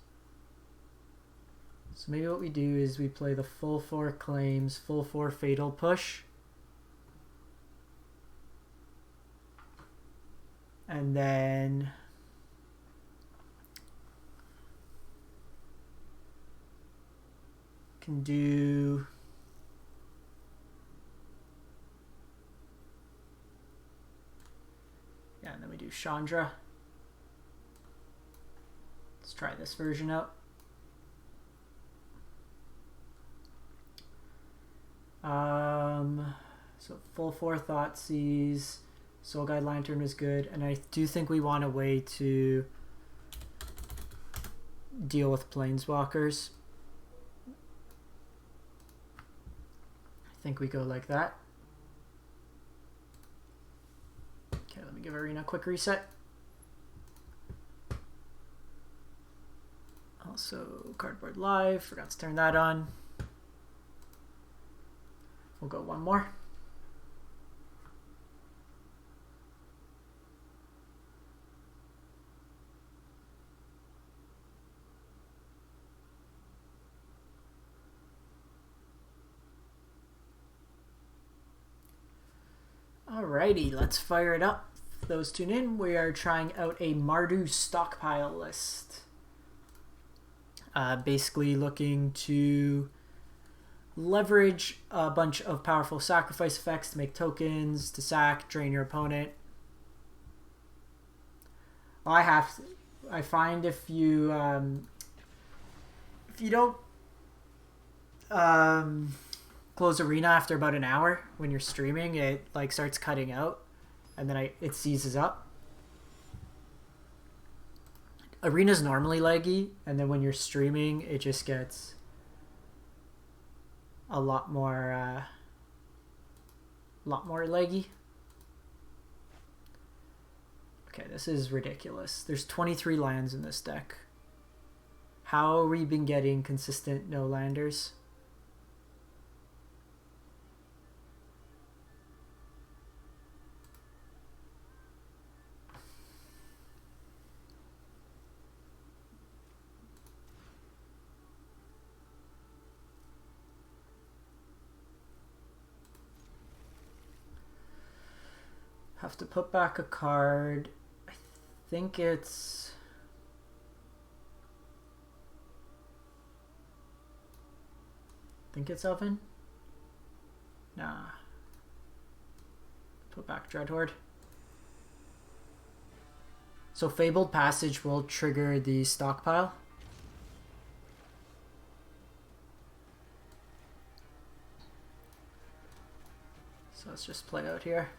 So maybe what we do is we play the full 4 claims, full 4 fatal push. And then can do and then we do Chandra. Let's try this version out. So full 4 Thoughtseize. Soul Guide Lantern was good, and I do think we want a way to deal with Planeswalkers. I think we go like that. Okay, let me give Arena a quick reset. Also, Cardboard Live, forgot to turn that on. We'll go one more. Alrighty, let's fire it up. For those tune in, we are trying out a Mardu Stockpile list. Basically looking to leverage a bunch of powerful sacrifice effects to make tokens, to sack, drain your opponent. I find if you don't close arena after about an hour when you're streaming, it like starts cutting out, and then it seizes up. Arena's normally laggy, and then when you're streaming, it just gets a lot more laggy. Okay, this is ridiculous. There's 23 lands in this deck. How have we been getting consistent no landers? Have to put back a card. I think it's... Oven? Nah. Put back Dreadhorde. So Fabled Passage will trigger the Stockpile. So let's just play out here.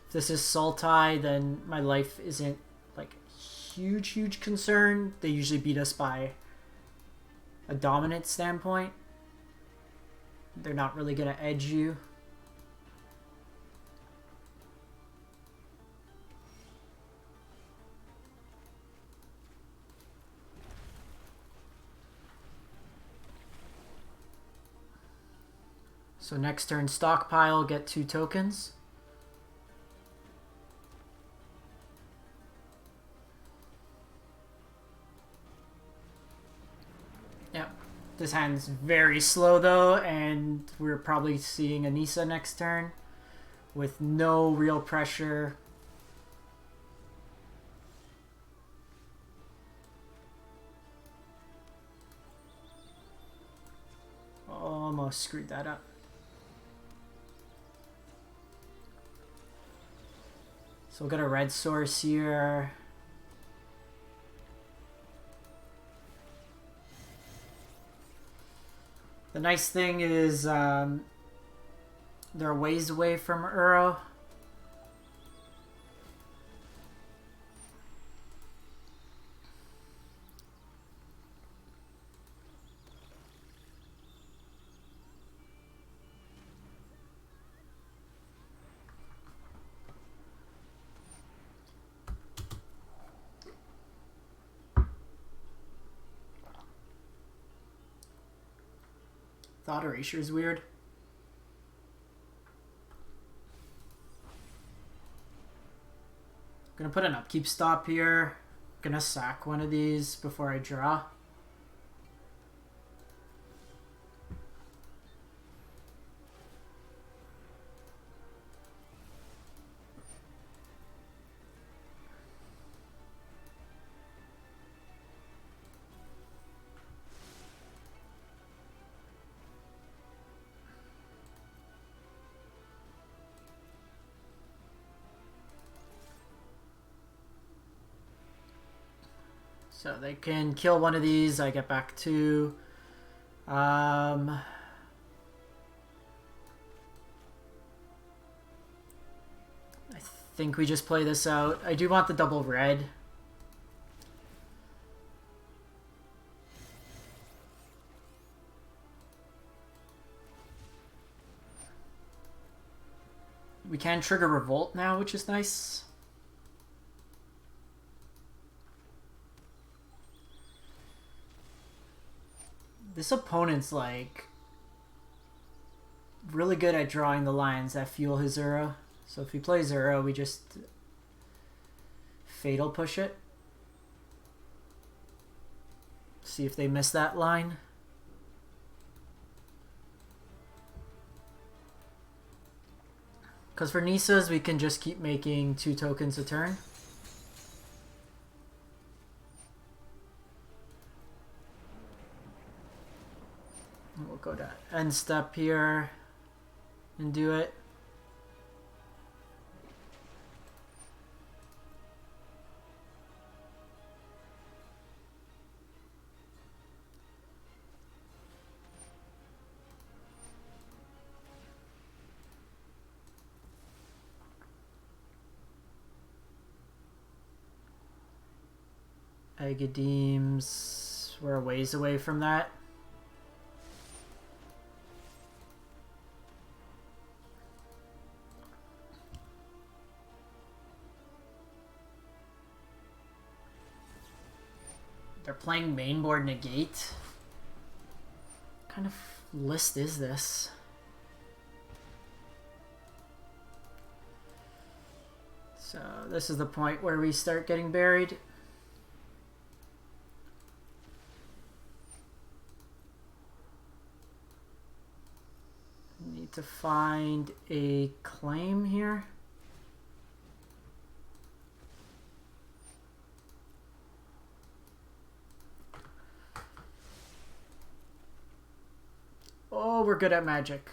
If this is Sultai, then my life isn't like huge concern. They usually beat us by a dominant standpoint. They're not really going to edge you. So next turn, Stockpile, get 2 tokens. Yep. This hand's very slow though, and we're probably seeing Anissa next turn with no real pressure. Almost screwed that up. So we'll get a red source here. The nice thing is they're a ways away from Uro. Thought Erasure is weird. Gonna put an upkeep stop here. Gonna sack one of these before I draw. So they can kill one of these. I get back 2. I think we just play this out. I do want the double red. We can trigger Revolt now, which is nice. This opponent's like really good at drawing the lines that fuel his Uro. So if he plays Uro, we just Fatal Push it. See if they miss that line. Because for Nisas, we can just keep making 2 tokens a turn. We'll go to end step here and do it. Agadeems, we're a ways away from that. They're playing mainboard negate. What kind of list is this? So this is the point where we start getting buried. Need to find a claim here. Oh, we're good at magic.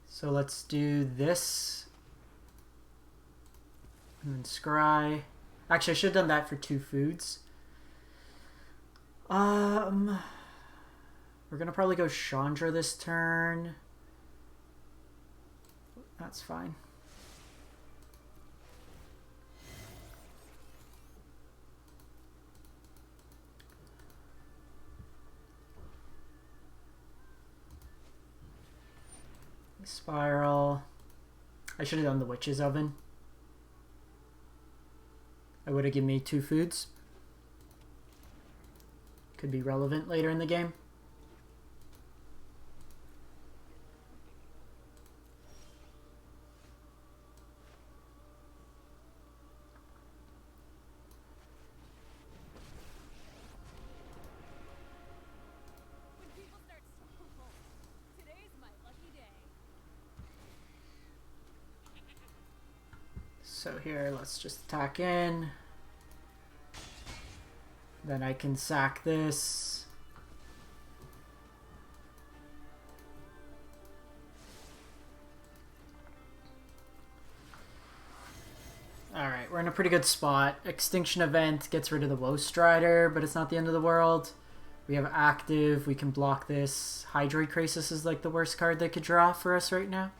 So let's do this. And then scry. Actually, I should have done that for 2 foods. We're gonna probably go Chandra this turn. That's fine. Spiral. I should have done the Witch's Oven. It would have given me 2 foods. Could be relevant later in the game. So here, let's just attack in. Then I can sack this. Alright, we're in a pretty good spot. Extinction Event gets rid of the Woe Strider, but it's not the end of the world. We have active, we can block this. Hydroid Crisis is like the worst card they could draw for us right now.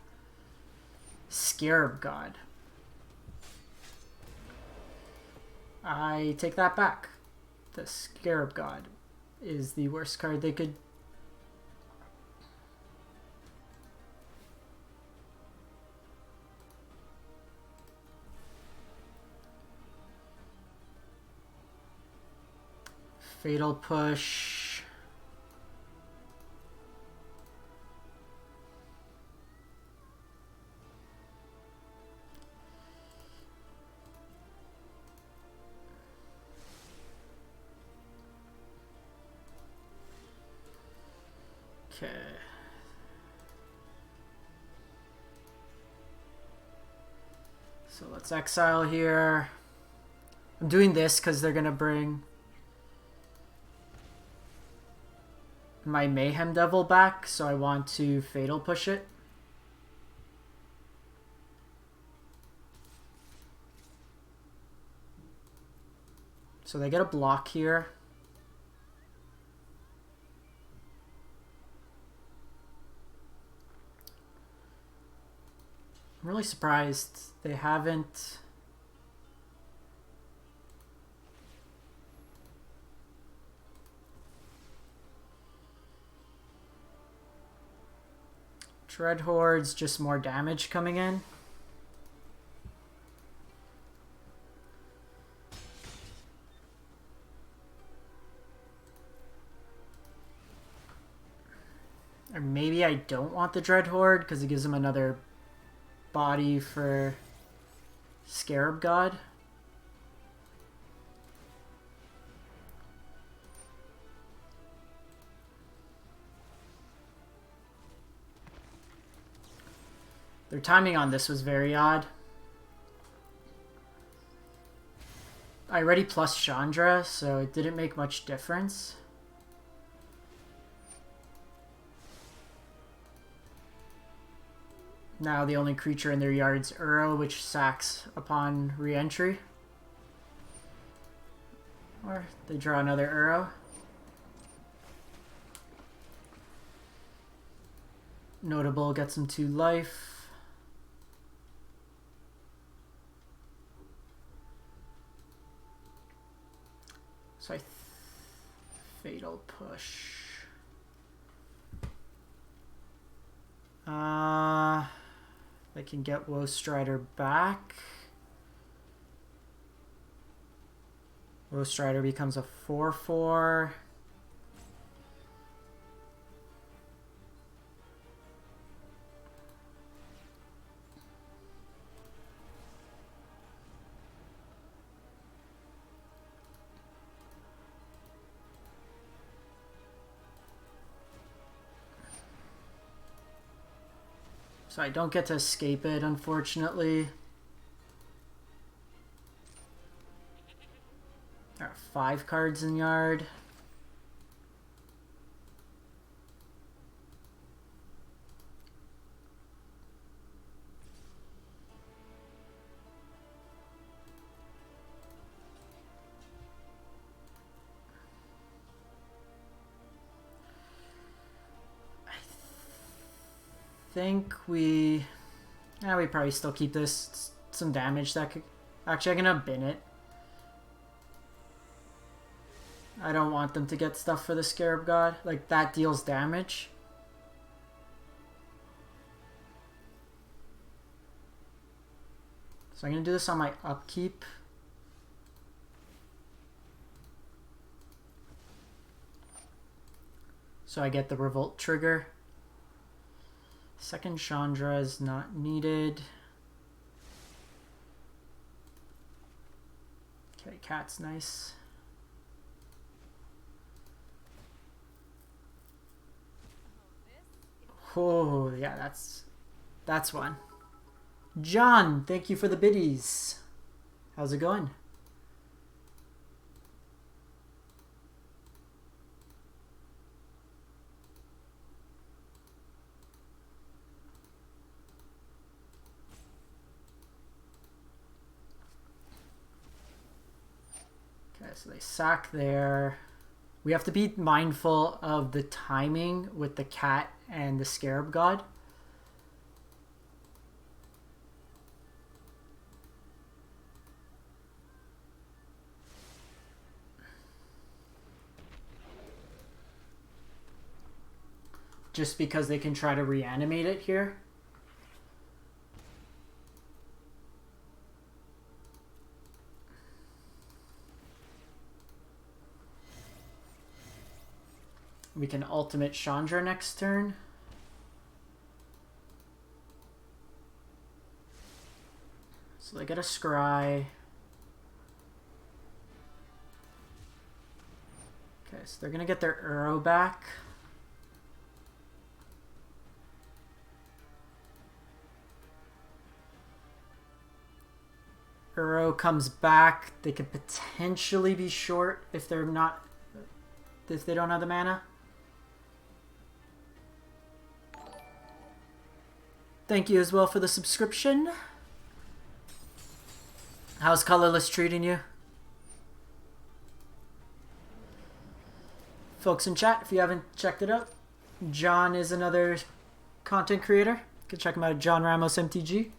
Scarab God. I take that back. The Scarab God is the worst card they could... Fatal Push. Okay. So let's exile here. I'm doing this because they're going to bring my Mayhem Devil back, so I want to Fatal Push it. So they get a block here. I'm really surprised they haven't... Dread Horde's just more damage coming in. Or maybe I don't want the Dread Horde because it gives them another body for Scarab God. Their timing on this was very odd. I already plus Chandra, so it didn't make much difference. Now the only creature in their yard's Uro, which sacks upon re-entry. Or they draw another Uro. Notable gets them 2 life. So Fatal Push. They can get Woe Strider back. Woe Strider becomes a 4/4. So I don't get to escape it, unfortunately. There are 5 cards in yard. Think we probably still keep this. It's some damage that could actually, I'm gonna bin it. I don't want them to get stuff for the Scarab God. Like, that deals damage. So I'm gonna do this on my upkeep. So I get the Revolt trigger. Second Chandra is not needed. Okay, Cat's nice. Oh, yeah, that's one. John, thank you for the biddies. How's it going? Okay, so they sack there. We have to be mindful of the timing with the cat and the Scarab God. Just because they can try to reanimate it here. We can ultimate Chandra next turn. So they get a Scry. Okay, so they're gonna get their Uro back. Uro comes back. They could potentially be short if they don't have the mana. Thank you as well for the subscription. How's Colorless treating you? Folks in chat, if you haven't checked it out, John is another content creator. You can check him out at John Ramos MTG.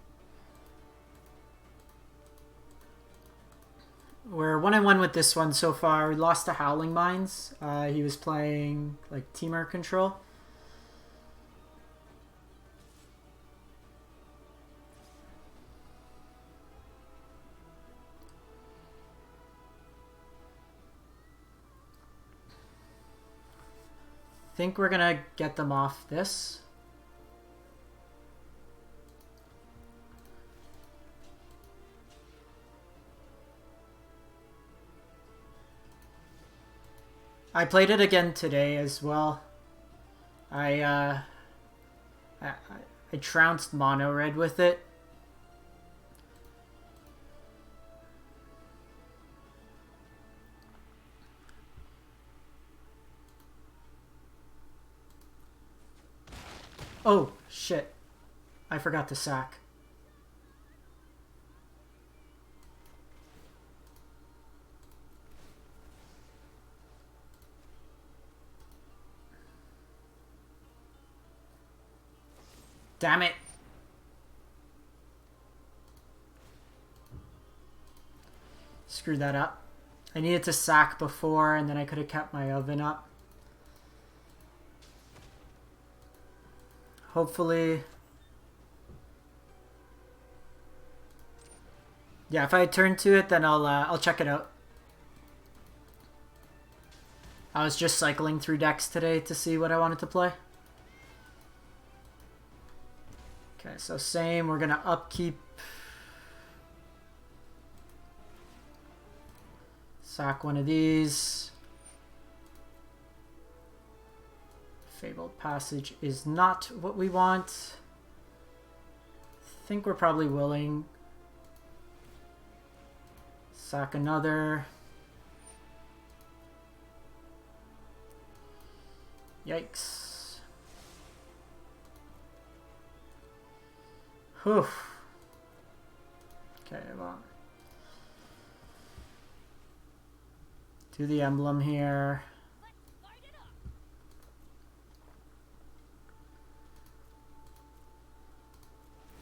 We're 1-1 with this one so far. We lost to Howling Mines. He was playing like Teamer control. Think we're gonna get them off this. I played it again today as well. I I, I trounced mono red with it. Oh shit! I forgot to sack. Damn it! Screwed that up. I needed to sack before, and then I could have kept my oven up. Hopefully... Yeah, if I turn to it, then I'll check it out. I was just cycling through decks today to see what I wanted to play. Okay, so same. We're gonna upkeep. Sack one of these. Fabled Passage is not what we want. I think we're probably willing. Sack another. Yikes. Whew. Okay, well. Do the emblem here.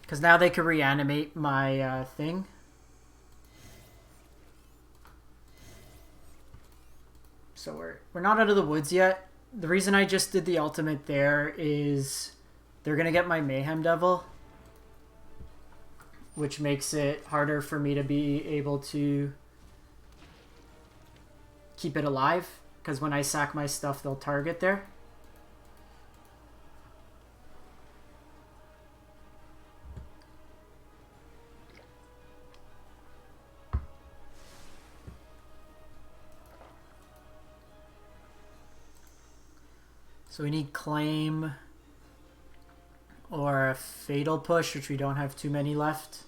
Because now they can reanimate my thing. So we're not out of the woods yet. The reason I just did the ultimate there is they're going to get my Mayhem Devil, which makes it harder for me to be able to keep it alive, because when I sack my stuff, they'll target there. So we need Claim or a Fatal Push, which we don't have too many left.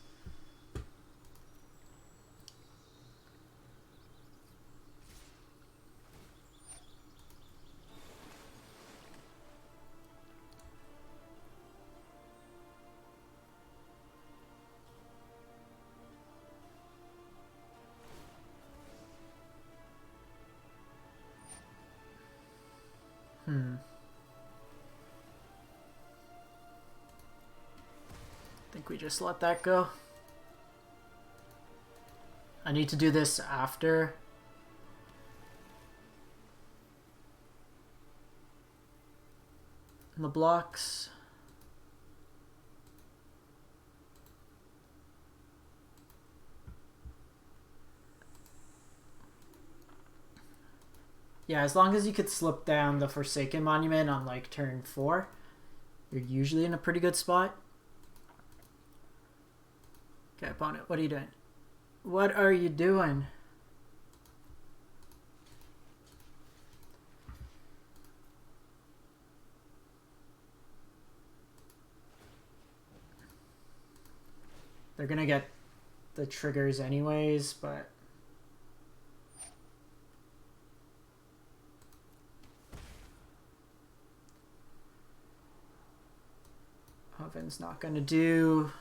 I think we just let that go. I need to do this after. The blocks. Yeah, as long as you could slip down the Forsaken Monument on like turn 4, you're usually in a pretty good spot. Okay, opponent, what are you doing? What are you doing? They're gonna get the triggers anyways, but Oven's not gonna do.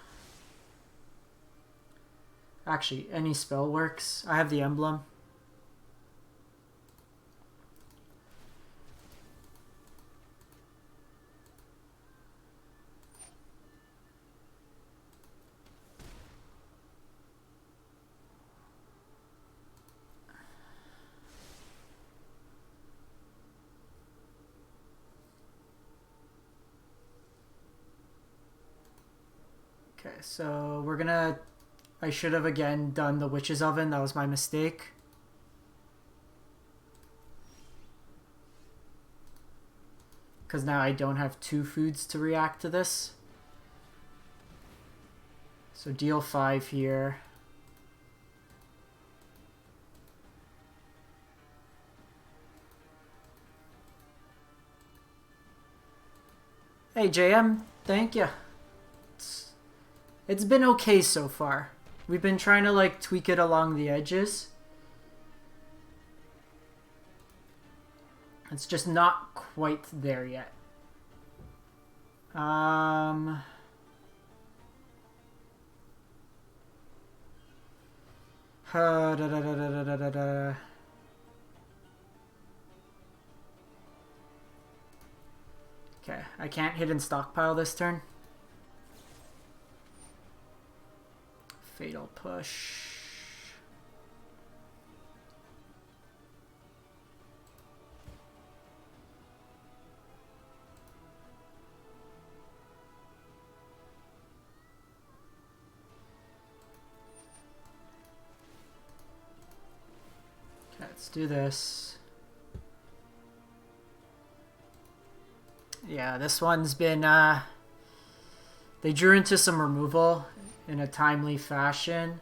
Actually, any spell works. I have the emblem. Okay, so we're gonna... I should have again done the Witch's Oven. That was my mistake. Because now I don't have 2 foods to react to this. So deal 5 here. Hey, JM. Thank you. It's been okay so far. We've been trying to, like, tweak it along the edges. It's just not quite there yet. Okay, I can't hit and stockpile this turn. Fatal push. Okay, let's do this. Yeah, this one's been, they drew into some removal in a timely fashion.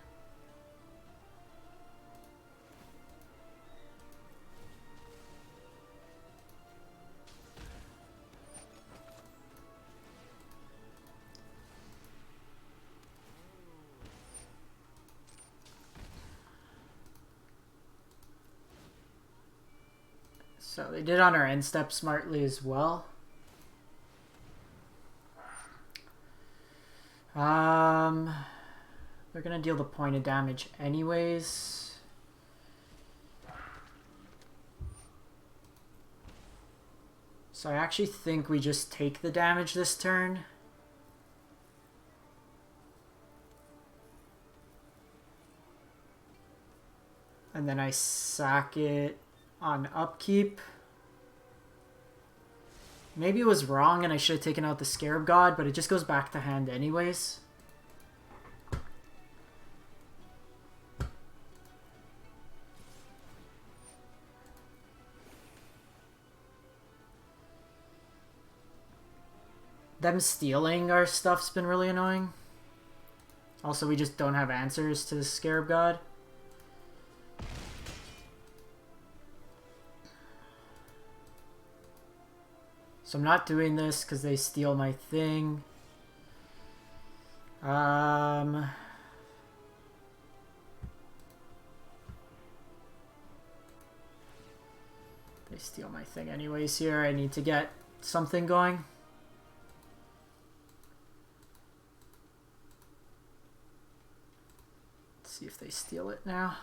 So they did on our end step smartly as well. They're gonna deal the point of damage anyways. So I actually think we just take the damage this turn. And then I sack it on upkeep. Maybe it was wrong and I should have taken out the Scarab God, but it just goes back to hand anyways. Them stealing our stuff's been really annoying. Also, we just don't have answers to the Scarab God. So I'm not doing this because they steal my thing. They steal my thing anyways here. I need to get something going. Let's see if they steal it now.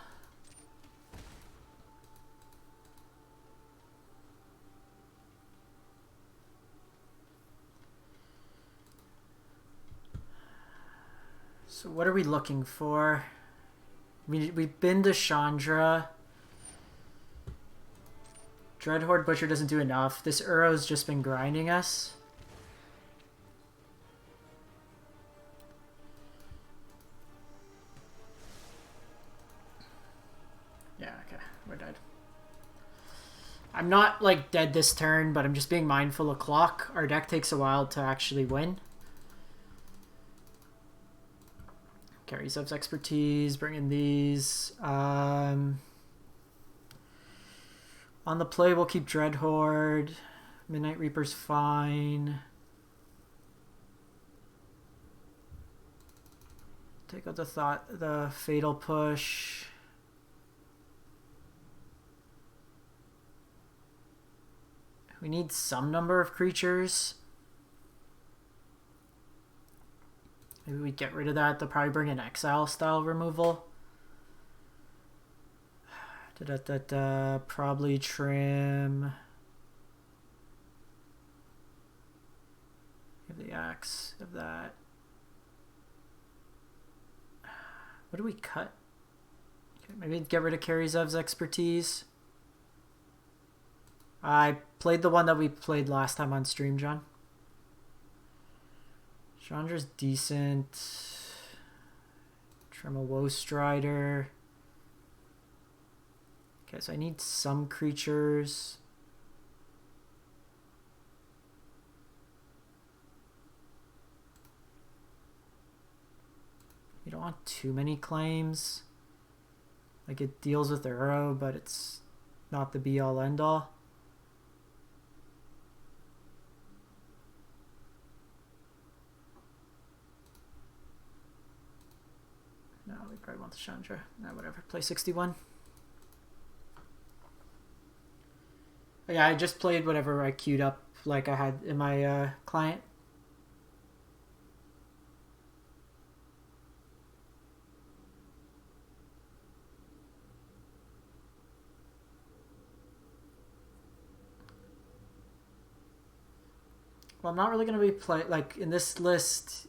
So what are we looking for? We've been to Chandra. Dreadhorde Butcher doesn't do enough. This Uro's just been grinding us. Yeah, okay. We're dead. I'm not, like, dead this turn, but I'm just being mindful of clock. Our deck takes a while to actually win. Karizov's expertise, bring in these. On the play, we'll keep Dreadhorde. Midnight Reaper's fine. Take out the Fatal Push. We need some number of creatures. Maybe we get rid of that. They'll probably bring an Exile style removal. Probably trim. Have the axe of that. What do we cut? Okay, maybe get rid of Karizov's expertise. I played the one that we played last time on stream, John. Chandra's decent. Trim a Woe Strider. Okay, so I need some creatures. You don't want too many claims. Like, it deals with the Uro, but it's not the be-all, end-all. They probably want the Chandra. Nah, whatever. Play 61. Yeah, I just played whatever I queued up like I had in my client. Well, I'm not really going to be like in this list,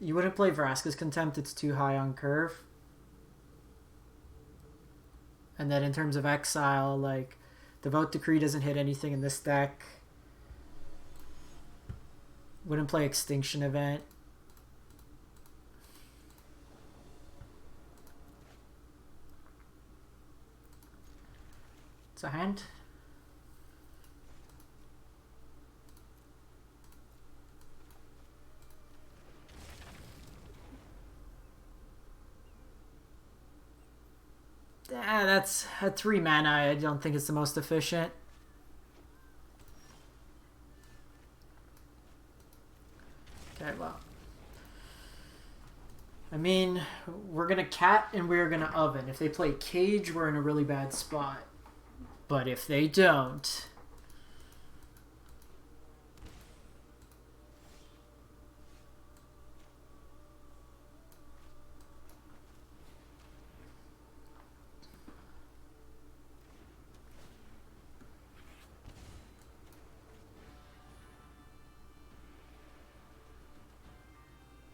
you wouldn't play Vraska's Contempt, it's too high on curve. And then in terms of exile, like, the Vote Decree doesn't hit anything in this deck. Wouldn't play Extinction Event. It's a hand. That's at 3 mana. I don't think it's the most efficient. Okay, well. I mean, we're going to cat and we're going to oven. If they play cage, we're in a really bad spot. But if they don't...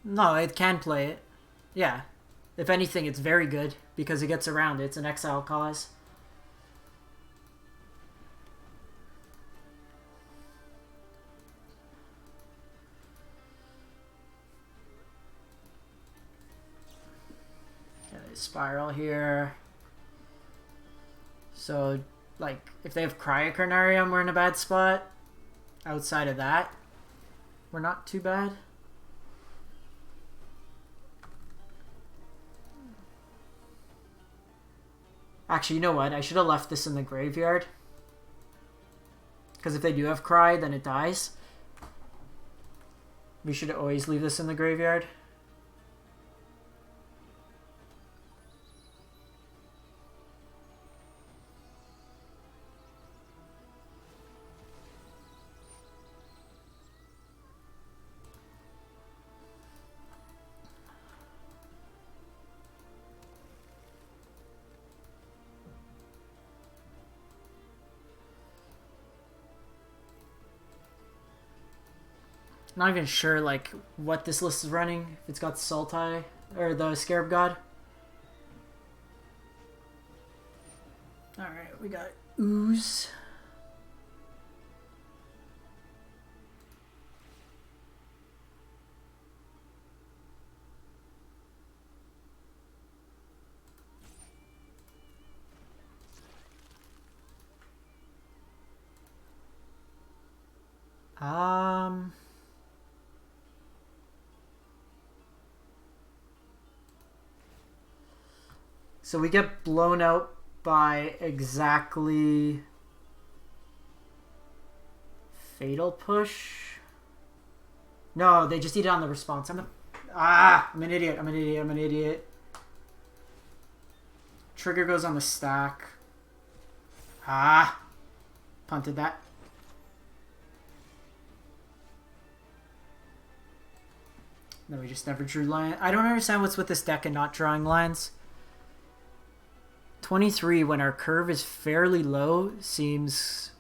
No, it can play it. Yeah. If anything, it's very good because it gets around it. It's an exile cause. Okay, spiral here. So, like, if they have Cryocarnarium, we're in a bad spot. Outside of that, we're not too bad. Actually, you know what? I should have left this in the graveyard. Because if they do have Cry, then it dies. We should always leave this in the graveyard. Not even sure like what this list is running. If it's got Sultai or the Scarab God. Alright, we got Ooze. So we get blown out by exactly Fatal Push. No, they just eat it on the response. I'm an idiot. I'm an idiot. Trigger goes on the stack. Punted that. No, we just never drew line. I don't understand what's with this deck and not drawing lines. 23 when our curve is fairly low seems...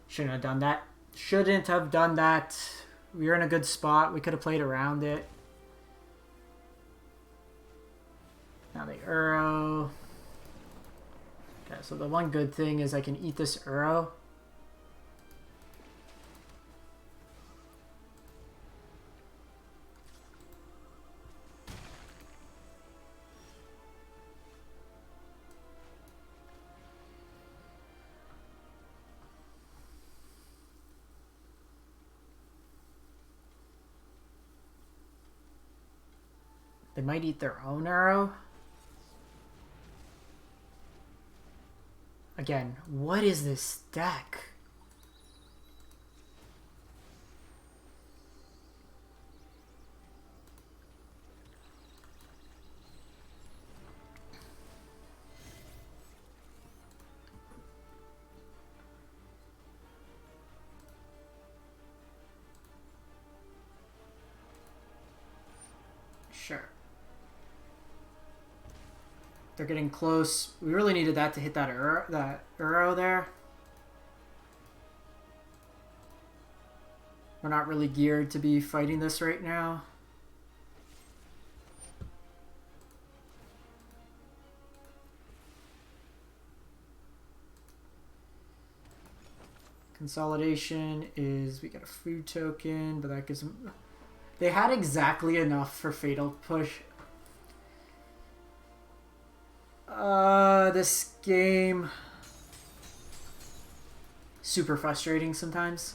Shouldn't have done that. Shouldn't have done that. We were in a good spot. We could have played around it. Now the Uro. Okay, so the one good thing is I can eat this Uro. They might eat their own arrow. Again, what is this deck? Sure. They're getting close. We really needed that to hit that arrow there. We're not really geared to be fighting this right now. Consolidation is, we get a food token, but that gives them... They had exactly enough for Fatal Push. This game... Super frustrating sometimes.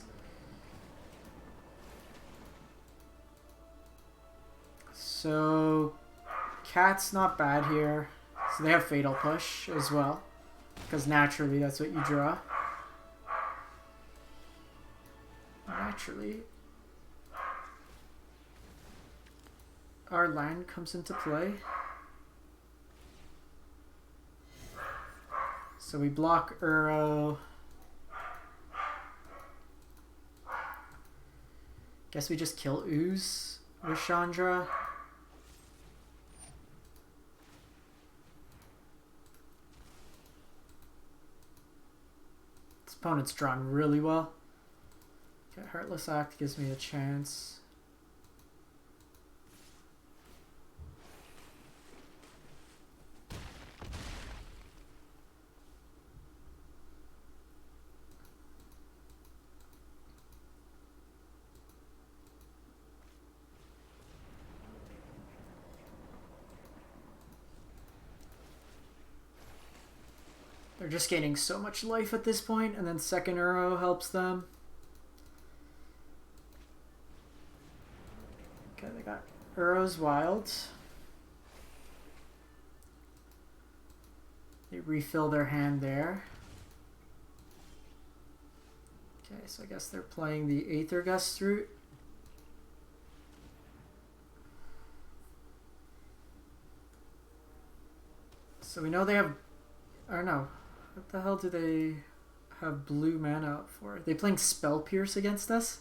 So... Cat's not bad here. So they have Fatal Push as well. Because naturally that's what you draw. Naturally, our land comes into play. So we block Uro. Guess we just kill Ooze with Chandra. This opponent's drawn really well. Okay, Heartless Act gives me a chance. They're just gaining so much life at this point, and then second Uro helps them. Okay, they got Uro's Wild. They refill their hand there. Okay, so I guess they're playing the Aether Gust route. So we know they have... Or no. What the hell do they have blue mana out for? Are they playing Spell Pierce against us?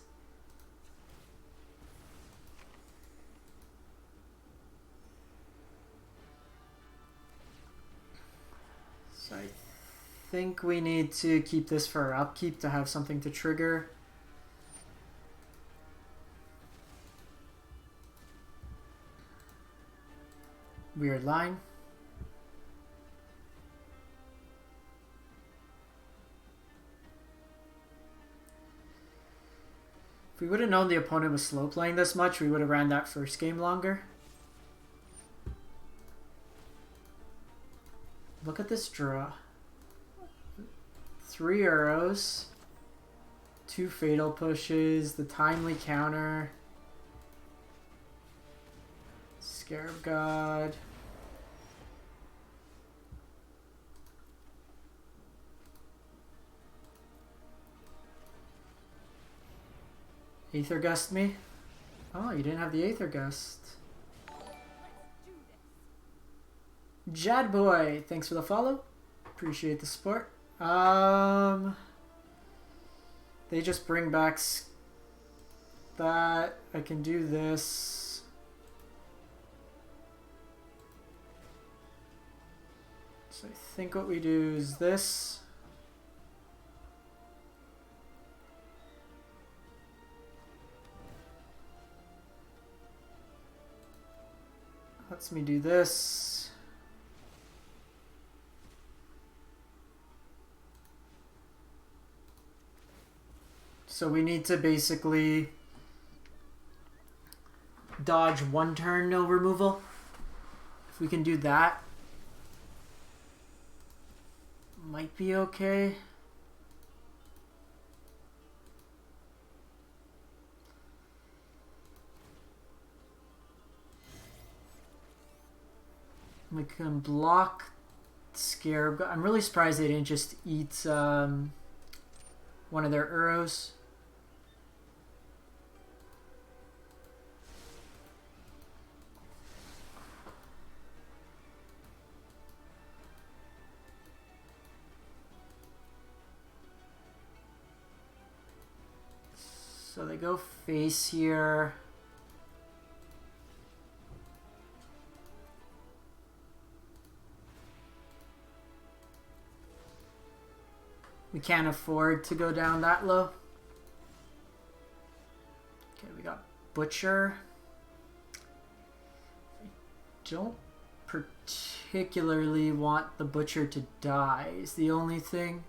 So I think we need to keep this for our upkeep to have something to trigger. Weird line. If we would have known the opponent was slow playing this much, we would have ran that first game longer. Look at this draw. 3 arrows, 2 fatal pushes, the timely counter, Scarab God. Aether Gust me? Oh, you didn't have the Aether Gust. Jad Boy, thanks for the follow. Appreciate the support. They just bring back that. I can do this. So I think what we do is this. Lets me do this. So we need to basically dodge 1 turn, no removal. If we can do that, might be okay. We can block Scarab. I'm really surprised they didn't just eat one of their Uros. So they go face here. We can't afford to go down that low. Okay, we got Butcher. I don't particularly want the Butcher to die is the only thing.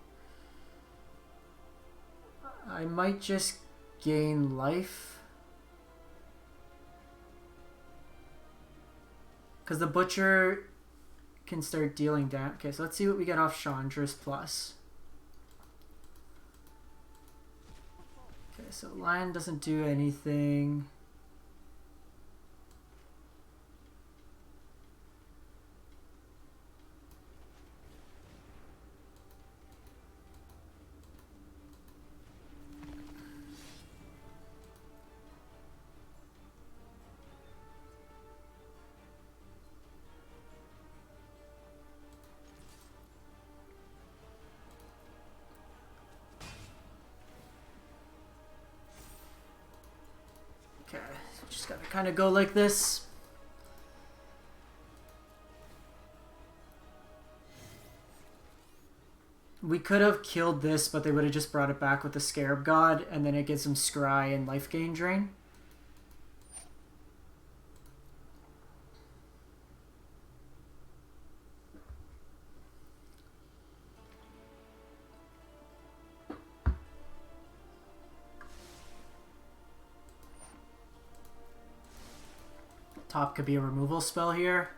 I might just gain life. Because the Butcher can start dealing damage. Okay, so let's see what we get off Chandra's plus. Okay, so Lion doesn't do anything. Okay, so just gotta kind of go like this. We could have killed this, but they would have just brought it back with the Scarab God, and then it gives them Scry and life gain drain. Top could be a removal spell here.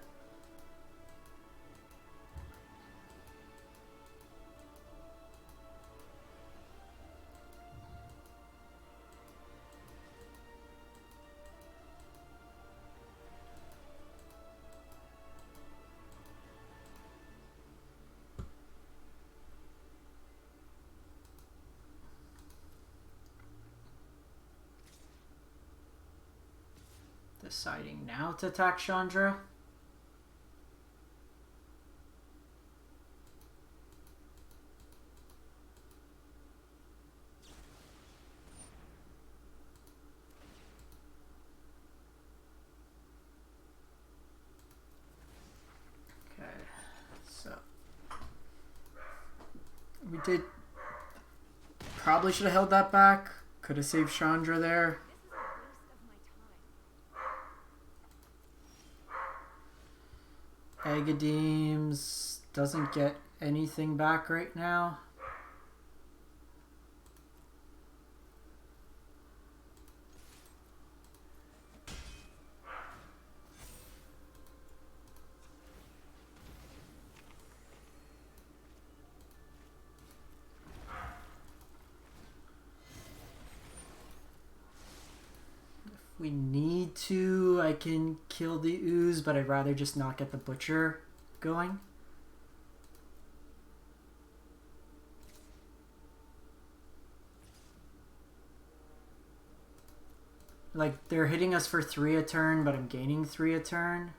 Deciding now to attack Chandra. Okay, so we did probably should have held that back. Could have saved Chandra there. Agadeem's doesn't get anything back right now. If we need to, I can kill the ooze, but I'd rather just not get the Butcher going. Like, they're hitting us for 3 a turn, but I'm gaining 3 a turn.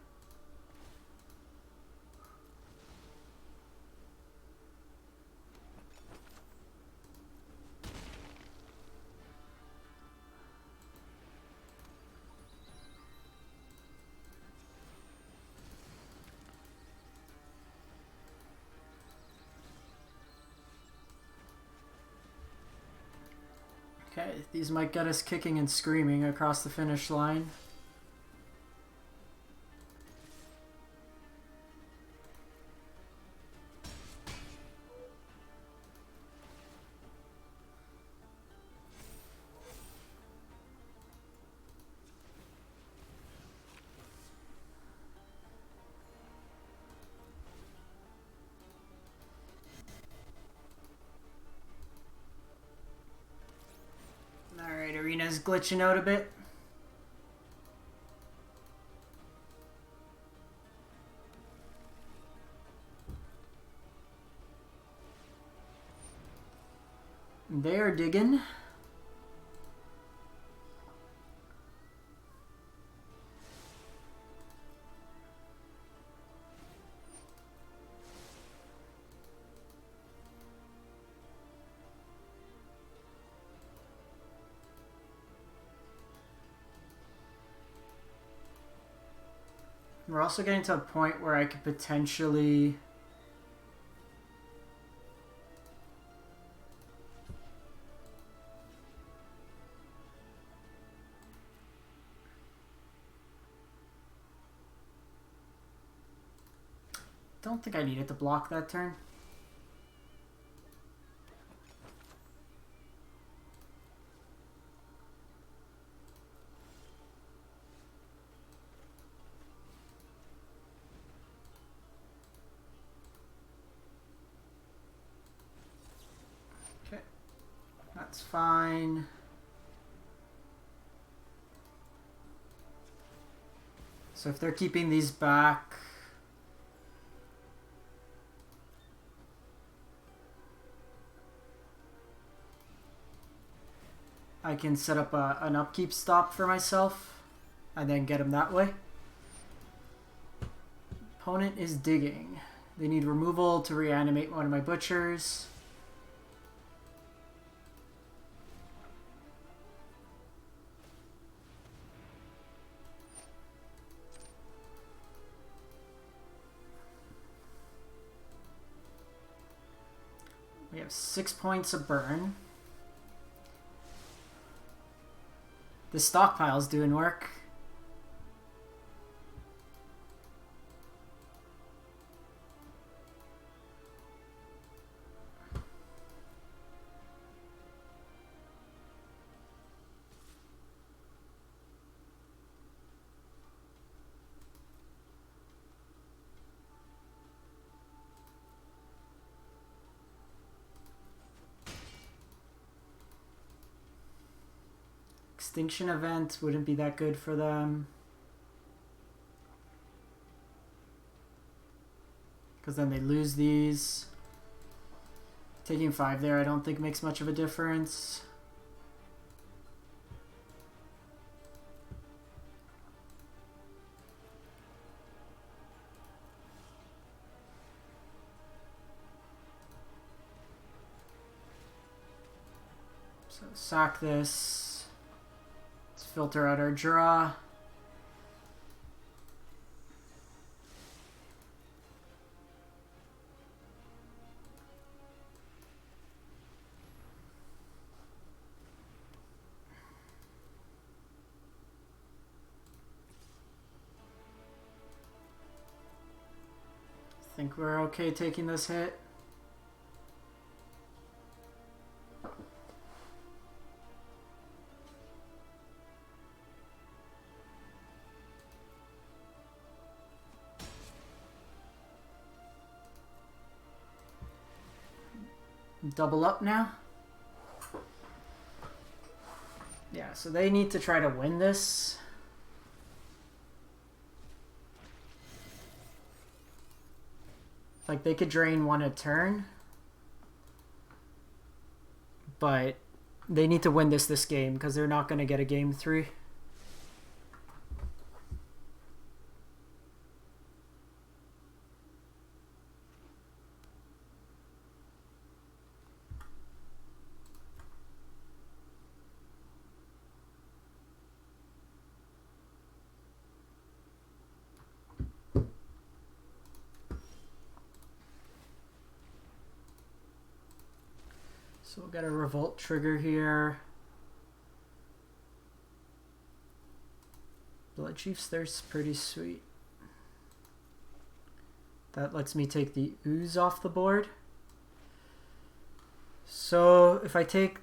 Okay, these might get us kicking and screaming across the finish line. Alright, Arena's glitching out a bit. They are digging. We're also getting to a point where I could potentially don't think I needed to block that turn. Okay, that's fine. So if they're keeping these back, I can set up an upkeep stop for myself and then get them that way. Opponent is digging. They need removal to reanimate one of my butchers. We have 6 points of burn. The stockpile's doing work. Extinction event wouldn't be that good for them. Because then they lose these. Taking 5 there I don't think makes much of a difference. So sack this. Let's filter out our draw. I think we're okay taking this hit. Double up now. Yeah, so they need to try to win this. Like, they could drain one a turn. But they need to win this game because they're not going to get a game 3. So we'll get a revolt trigger here. Blood Chief's Thirst's pretty sweet. That lets me take the ooze off the board. So if I take...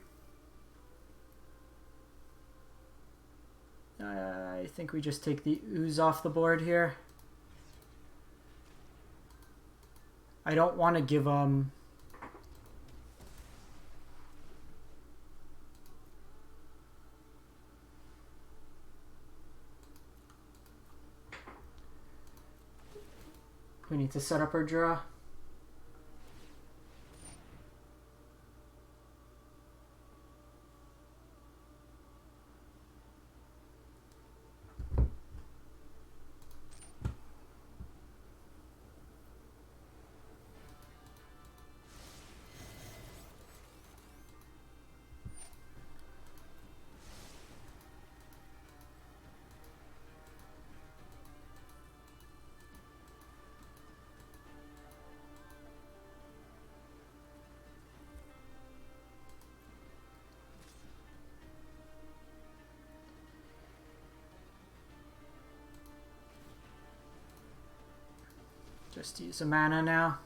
I think we just take the ooze off the board here. I don't want to give them... We need to set up our draw. Just use a mana now.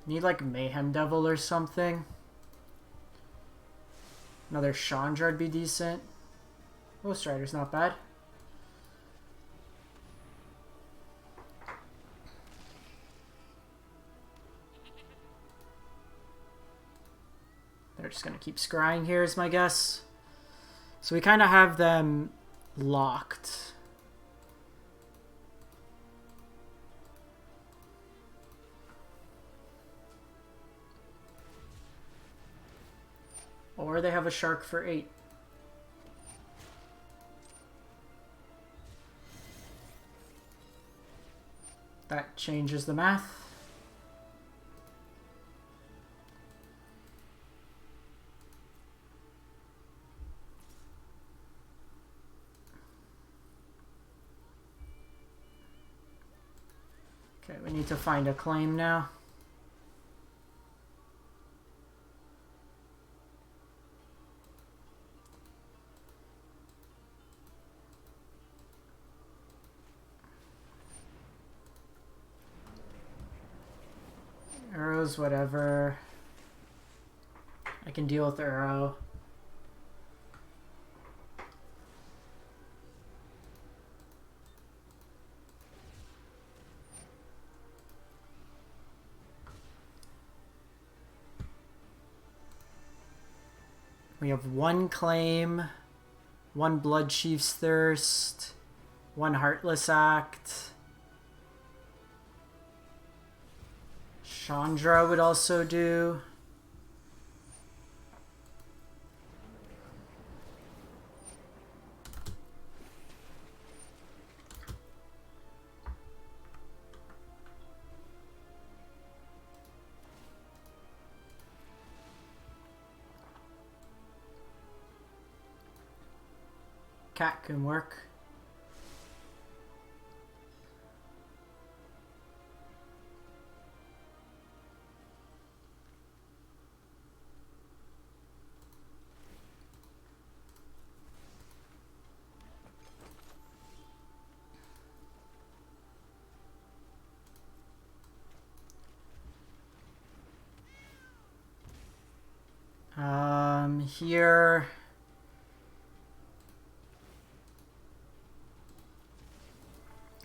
Need like Mayhem Devil or something. Another Chandra would be decent. Ghost Rider's not bad. They're just going to keep scrying here is my guess. So we kind of have them locked. Or they have a shark for 8. That changes the math. Okay, we need to find a claim now. Arrows, whatever. I can deal with arrow. We have 1 claim, 1 Blood Chief's Thirst, 1 Heartless Act. Chandra would also do. Cat can work. Here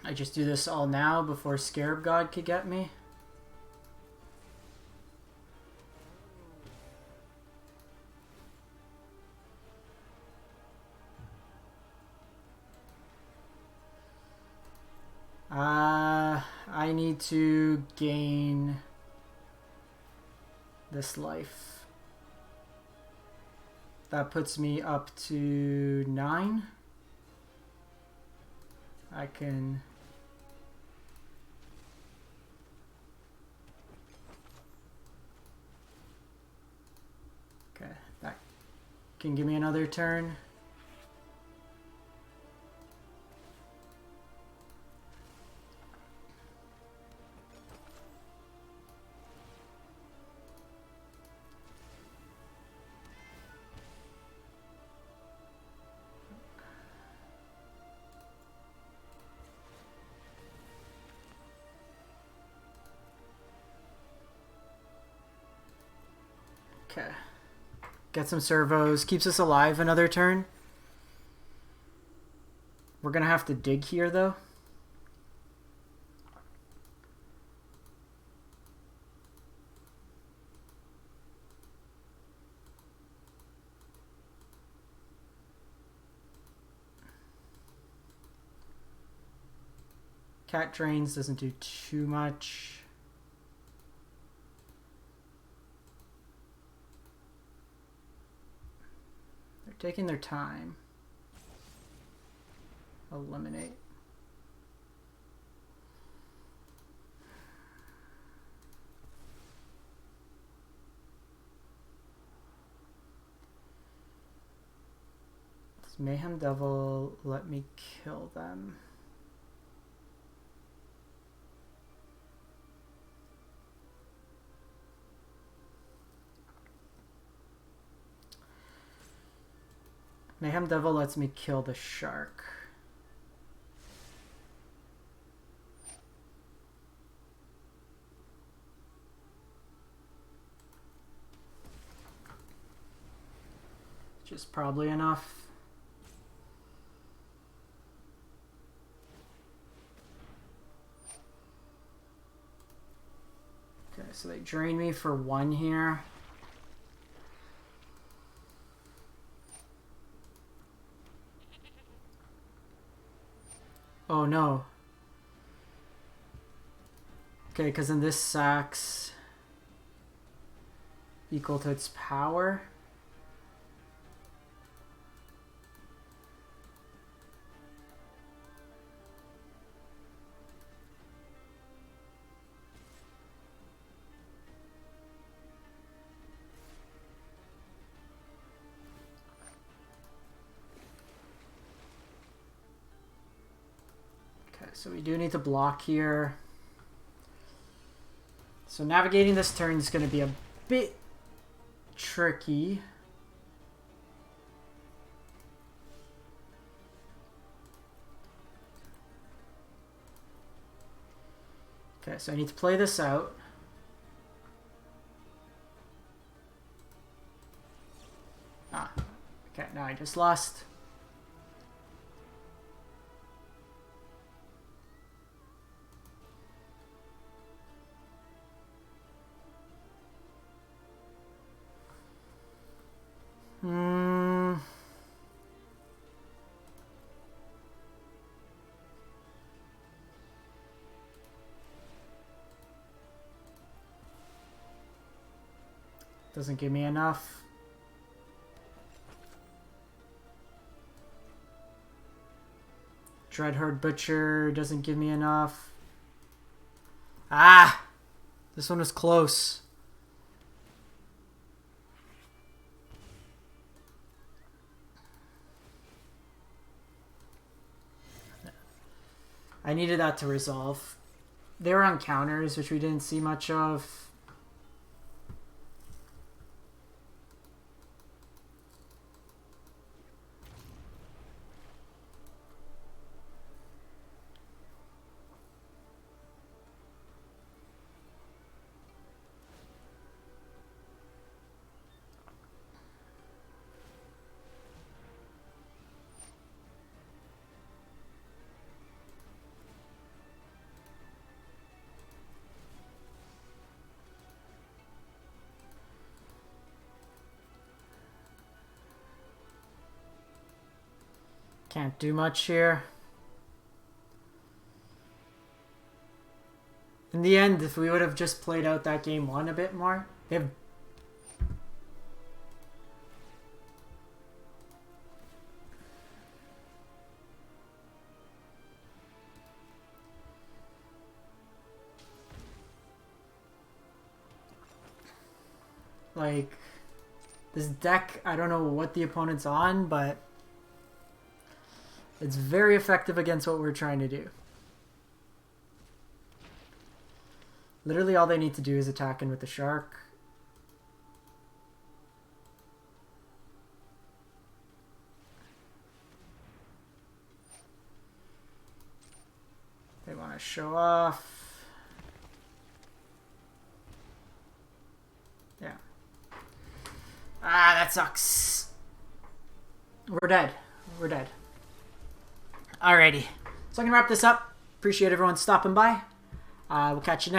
I just do this all now before Scarab God could get me. I need to gain this life. That puts me up to 9. I can... Okay, that can give me another turn. Okay. Get some servos. Keeps us alive another turn. We're going to have to dig here, though. Cat Drains doesn't do too much. Taking their time. Eliminate. Does Mayhem Devil let me kill them? Mayhem Devil lets me kill the shark. Which is probably enough. Okay, so they drain me for 1 here. Oh no. Okay, because then this sacks equal to its power. So we do need to block here. So navigating this turn is going to be a bit tricky. Okay, so I need to play this out. Ah, okay, now I just lost. Doesn't give me enough. Dreadhorde Butcher doesn't give me enough. Ah! This one was close. I needed that to resolve. They were on counters, which we didn't see much of. Can't do much here. In the end, if we would have just played out that game 1 a bit more, they have... Like, this deck, I don't know what the opponent's on, but it's very effective against what we're trying to do. Literally all they need to do is attack in with the shark. They want to show off. Yeah. Ah, that sucks. We're dead. We're dead. Alrighty. So I can wrap this up. Appreciate everyone stopping by. We'll catch you next